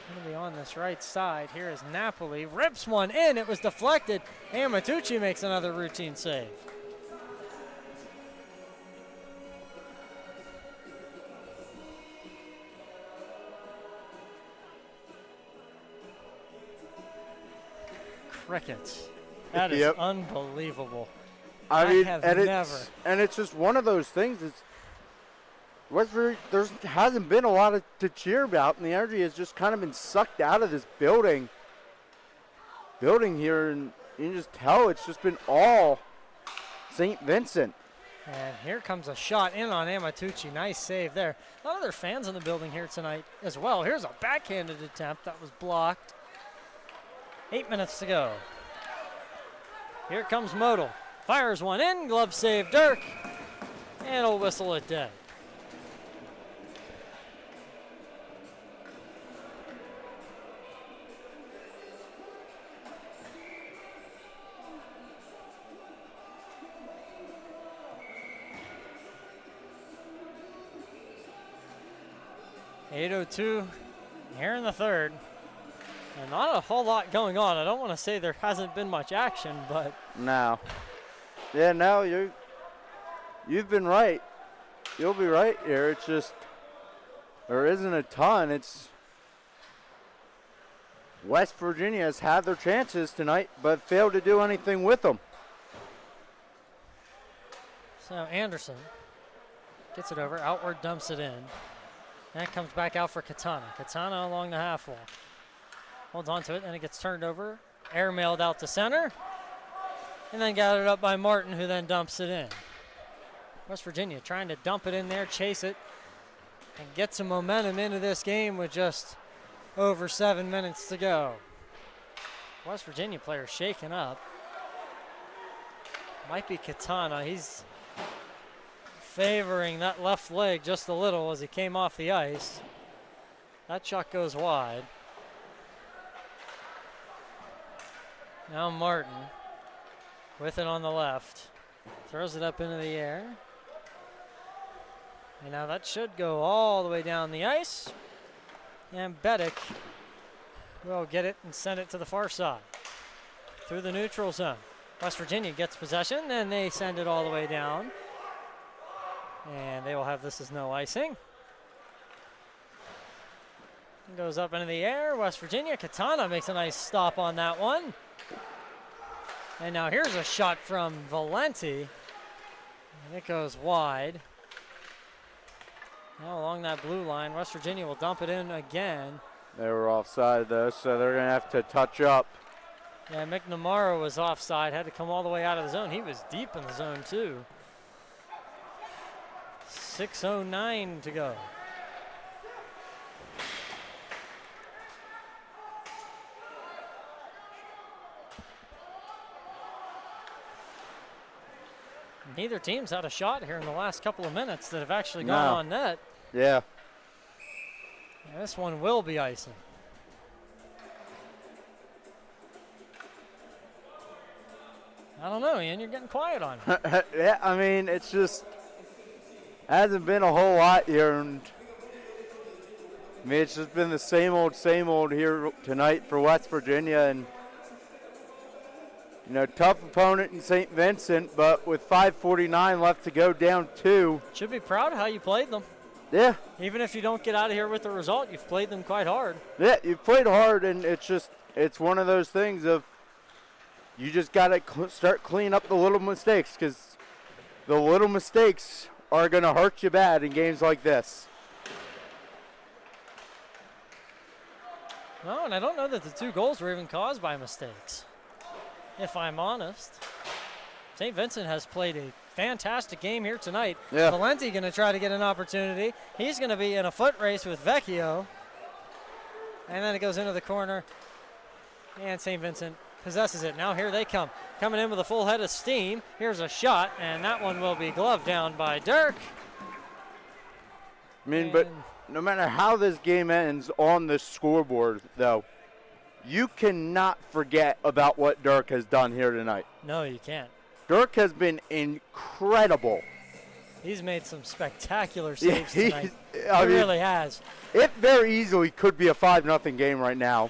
going to be on this right side. Here is Napoli. Rips one in. It was deflected. Amatucci makes another routine save. Crickets. That is unbelievable. I mean, have and never. And it's just one of those things. There hasn't been a lot to cheer about, and the energy has just kind of been sucked out of this building here, and you can just tell it's just been all St. Vincent. And here comes a shot in on Amatucci. Nice save there. A lot of their fans in the building here tonight as well. Here's a backhanded attempt that was blocked. 8 minutes to go. Here comes Modal. Fires one in. Glove save Dirk. And he'll whistle it dead. .802 here in the third. And not a whole lot going on. I don't want to say there hasn't been much action, but no. Yeah, no, you've been right. You'll be right here. It's just there isn't a ton. It's West Virginia has had their chances tonight, but failed to do anything with them. So Anderson gets it over, outward dumps it in. And it comes back out for Katana. Katana along the half wall. Holds on to it, and it gets turned over. Airmailed out to center. And then gathered up by Martin, who then dumps it in. West Virginia trying to dump it in there, chase it, and get some momentum into this game with just over 7 minutes to go. West Virginia player shaken up. Might be Katana. He's favoring that left leg just a little as he came off the ice. That shot goes wide. Now Martin with it on the left. Throws it up into the air. And now that should go all the way down the ice. And Bedick will get it and send it to the far side. Through the neutral zone. West Virginia gets possession, and they send it all the way down. And they will have this as no icing. It goes up into the air. West Virginia. Katana makes a nice stop on that one. And now here's a shot from Valenti. And it goes wide. Now along that blue line, West Virginia will dump it in again. They were offside though, so they're going to have to touch up. Yeah, McNamara was offside, had to come all the way out of the zone. He was deep in the zone too. 6:09 to go. Neither team's had a shot here in the last couple of minutes that have actually gone on net. Yeah. Yeah, this one will be icing. I don't know, Ian. You're getting quiet on me. Yeah, I mean, it's just hasn't been a whole lot here. And I mean, it's just been the same old here tonight for West Virginia. And, you know, tough opponent in St. Vincent, but with 5:49 left to go, down 2. Should be proud of how you played them. Yeah. Even if you don't get out of here with the result, you've played them quite hard. Yeah, you played hard, and it's one of those things of you just got to start cleaning up the little mistakes, because the little mistakes are going to hurt you bad in games like this. No, and I don't know that the 2 goals were even caused by mistakes, if I'm honest. St. Vincent has played a fantastic game here tonight. Yeah. Valenti going to try to get an opportunity. He's going to be in a foot race with Vecchio. And then it goes into the corner. And St. Vincent possesses it. Now here they come. Coming in with a full head of steam. Here's a shot, and that one will be gloved down by Dirk. I mean, but no matter how this game ends on the scoreboard, though, you cannot forget about what Dirk has done here tonight. No, you can't. Dirk has been incredible. He's made some spectacular saves tonight. He mean, really has. It very easily could be a 5-0 game right now.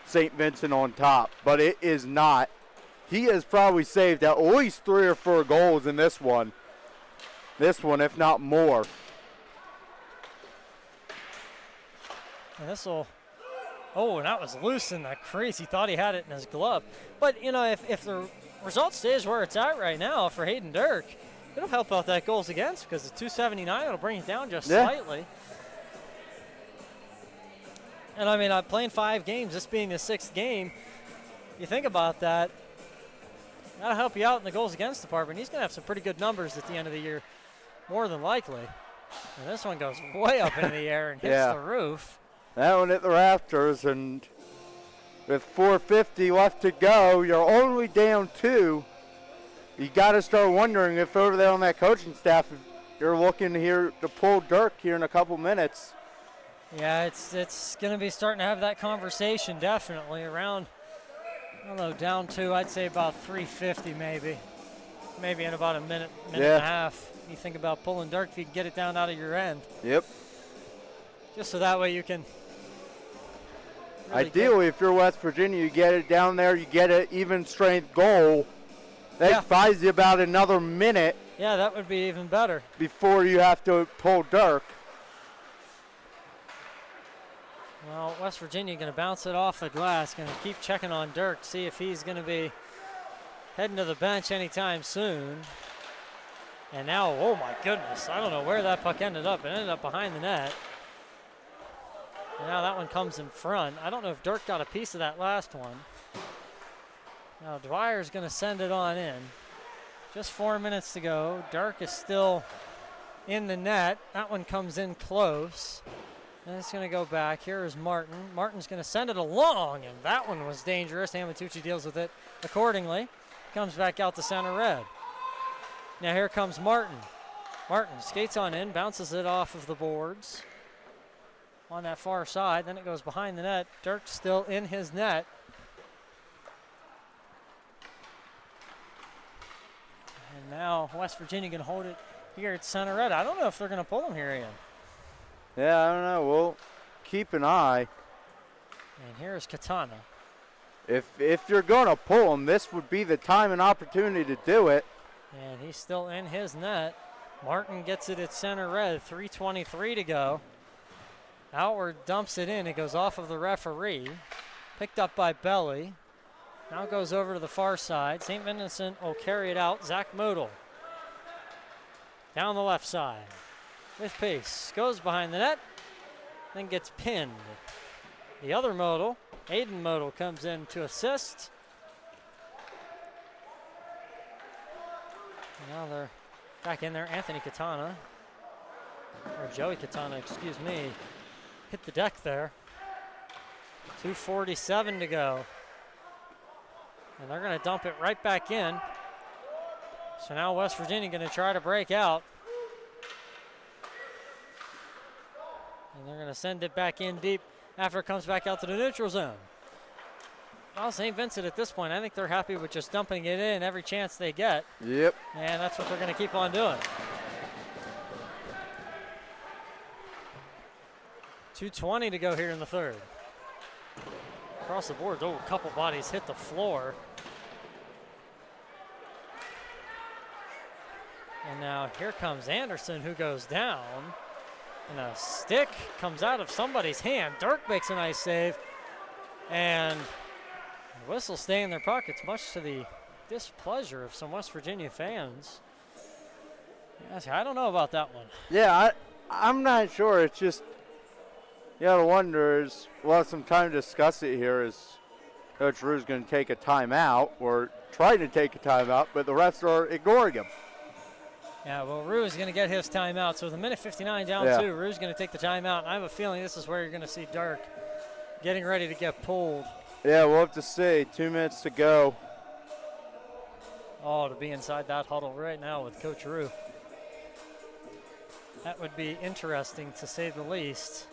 St. Vincent on top, but it is not. He has probably saved at least 3 or 4 goals in this one. This one, if not more. And this will, oh, and that was loose in the crease. He thought he had it in his glove. But, you know, if the result stays where it's at right now for Hayden Dirk, it'll help out that goals against, because the 279 will bring it down just slightly. And I mean, playing 5 games, this being the 6th game, you think about that, that'll help you out in the goals against department. He's going to have some pretty good numbers at the end of the year, more than likely. And this one goes way up into the air and hits the roof. That one hit the rafters, and with 4:50 left to go, you're only down 2. You got to start wondering if over there on that coaching staff, if you're looking here to pull Dirk here in a couple minutes. Yeah, it's going to be starting to have that conversation definitely around, I don't know, down 2. I'd say about 3:50 maybe. Maybe in about a minute and a half. You think about pulling Dirk if you can get it down out of your end. Yep. Just so that way you can. Really ideally, if you're West Virginia, you get it down there, you get an even strength goal. That buys you about another minute. Yeah, that would be even better. Before you have to pull Dirk. Well, West Virginia going to bounce it off the glass, going to keep checking on Dirk, see if he's going to be heading to the bench anytime soon. And now, oh my goodness, I don't know where that puck ended up. It ended up behind the net. And now that one comes in front. I don't know if Dirk got a piece of that last one. Now Dwyer's going to send it on in. Just 4 minutes to go. Dirk is still in the net. That one comes in close. And it's going to go back. Here is Martin. Martin's going to send it along, and that one was dangerous. Amatucci deals with it accordingly. Comes back out to center red. Now here comes Martin. Martin skates on in, bounces it off of the boards on that far side. Then it goes behind the net. Dirk's still in his net. And now West Virginia can hold it here at center red. I don't know if they're going to pull him here, Ian. Yeah, I don't know. We'll keep an eye. And here's Katana. If you're going to pull him, this would be the time and opportunity to do it. And he's still in his net. Martin gets it at center red. 3:23 to go. Outward dumps it in. It goes off of the referee. Picked up by Belly. Now goes over to the far side. St. Vincent will carry it out. Zach Modal. Down the left side. With pace. Goes behind the net. Then gets pinned. The other Modal, Aiden Modal, comes in to assist. Now they're back in there. Anthony Katana or Joey Katana, excuse me, hit the deck there. 2:47 to go. And they're going to dump it right back in. So now West Virginia going to try to break out. And they're going to send it back in deep after it comes back out to the neutral zone. Well, St. Vincent at this point, I think they're happy with just dumping it in every chance they get. Yep. And that's what they're going to keep on doing. 2:20 to go here in the third. Across the board, a couple bodies hit the floor. And now here comes Anderson, who goes down. And a stick comes out of somebody's hand. Dirk makes a nice save. And the whistle stay in their pockets, much to the displeasure of some West Virginia fans. Yes, I don't know about that one. Yeah, I'm not sure. It's just, you gotta wonder, we'll have some time to discuss it here, is Coach Rue's going to take a timeout, or trying to take a timeout, but the refs are ignoring him. Yeah, well, Rue is going to get his timeout. So with a minute 59 down, too, Rue's going to take the timeout. And I have a feeling this is where you're going to see Dirk getting ready to get pulled. Yeah, we'll have to see. 2 minutes to go. Oh, to be inside that huddle right now with Coach Rue. That would be interesting, to say the least.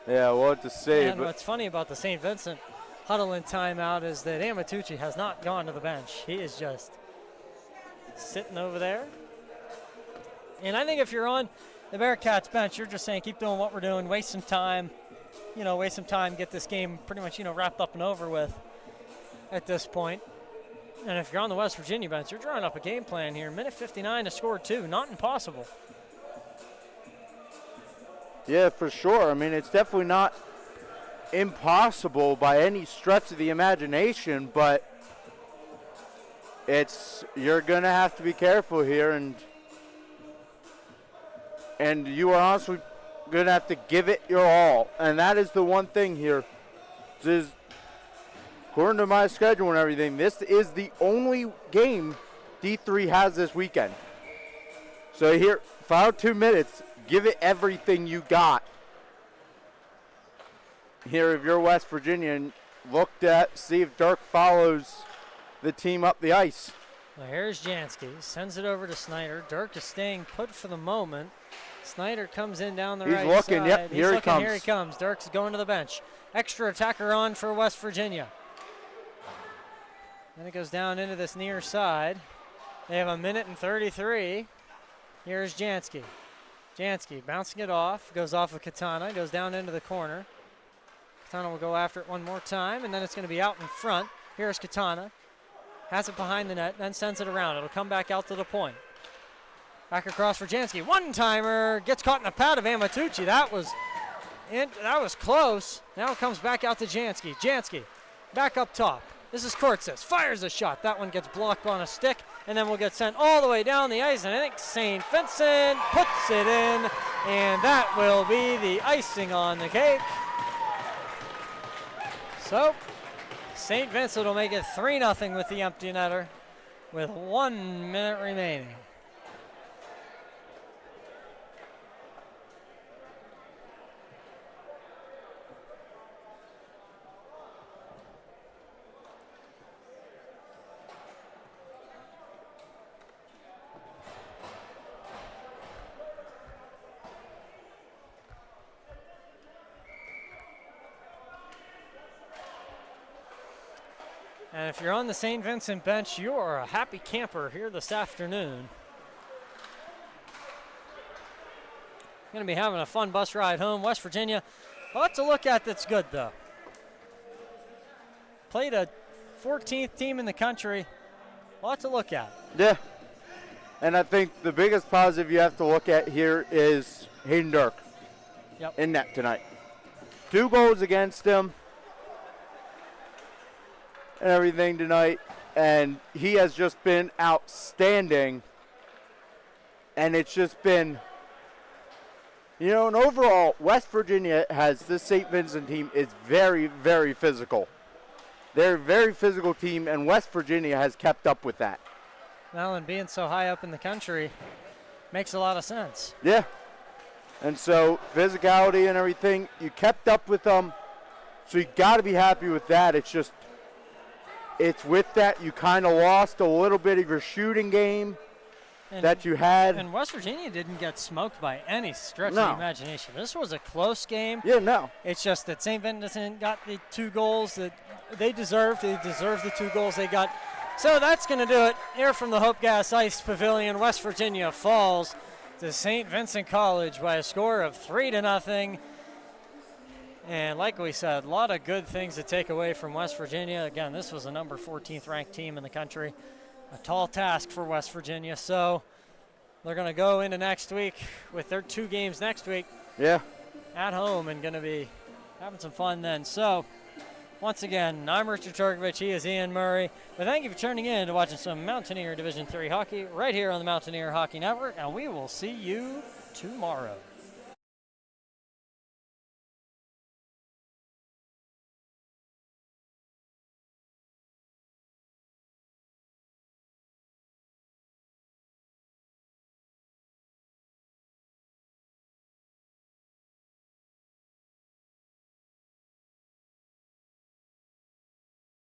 Yeah, we'll have to see. And what's funny about the St. Vincent huddle and timeout is that Amatucci has not gone to the bench. He is just sitting over there. And I think if you're on the Bearcats bench, you're just saying, keep doing what we're doing, waste some time, get this game pretty much, wrapped up and over with at this point. And if you're on the West Virginia bench, you're drawing up a game plan here. Minute 59 to score 2, not impossible. Yeah, for sure. I mean, it's definitely not impossible by any stretch of the imagination, but you're gonna have to be careful here, and you are honestly gonna have to give it your all. And that is the one thing here. This is, according to my schedule and everything, this is the only game D3 has this weekend. So here, final 2 minutes, give it everything you got. Here, if you're West Virginia, and see if Dirk follows the team up the ice. Well, here's Jansky, sends it over to Snyder. Dirk is staying put for the moment. Snyder comes in down the right side. He's looking, yep, here he comes. Here he comes. Dirk's going to the bench. Extra attacker on for West Virginia. Then it goes down into this near side. They have a minute and 33. Here's Jansky. Jansky bouncing it off, goes off of Katana, goes down into the corner. Katana will go after it one more time, and then it's going to be out in front. Here's Katana. Has it behind the net, then sends it around. It'll come back out to the point. Back across for Jansky. One-timer. Gets caught in the pad of Amatucci. That was close. Now it comes back out to Jansky. Jansky back up top. This is Cortzis. Fires a shot. That one gets blocked on a stick, and then will get sent all the way down the ice. And I think St. Vincent puts it in, and that will be the icing on the cake. So St. Vincent will make it 3-0 with the empty netter with 1 minute remaining. And if you're on the St. Vincent bench, you are a happy camper here this afternoon. Going to be having a fun bus ride home. West Virginia, a lot to look at that's good, though. Played a 14th team in the country. A lot to look at. Yeah. And I think the biggest positive you have to look at here is Hayden Dirk in net tonight. 2 goals against him and everything tonight, and he has just been outstanding. And it's just been, and overall, West Virginia has this St. Vincent team is very, very physical. They're a very physical team, and West Virginia has kept up with that. Well, and being so high up in the country Makes a lot of sense. Yeah. And so physicality and everything, you kept up with them. So you got to be happy with that. It's just, it's with that you kind of lost a little bit of your shooting game that you had. And West Virginia didn't get smoked by any stretch of No. the imagination. This was a close game. Yeah, no. It's just that St. Vincent got the 2 goals that they deserved. They deserved the 2 goals they got. So that's going to do it here from the Hope Gas Ice Pavilion. West Virginia falls to St. Vincent College by a score of 3-0. And like we said, a lot of good things to take away from West Virginia. Again, this was a number 14th ranked team in the country. A tall task for West Virginia. So they're going to go into next week with their 2 games next week. Yeah. At home and going to be having some fun then. So once again, I'm Richard Turkovich. He is Ian Murray. But thank you for tuning in to watching some Mountaineer Division III hockey right here on the Mountaineer Hockey Network. And we will see you tomorrow.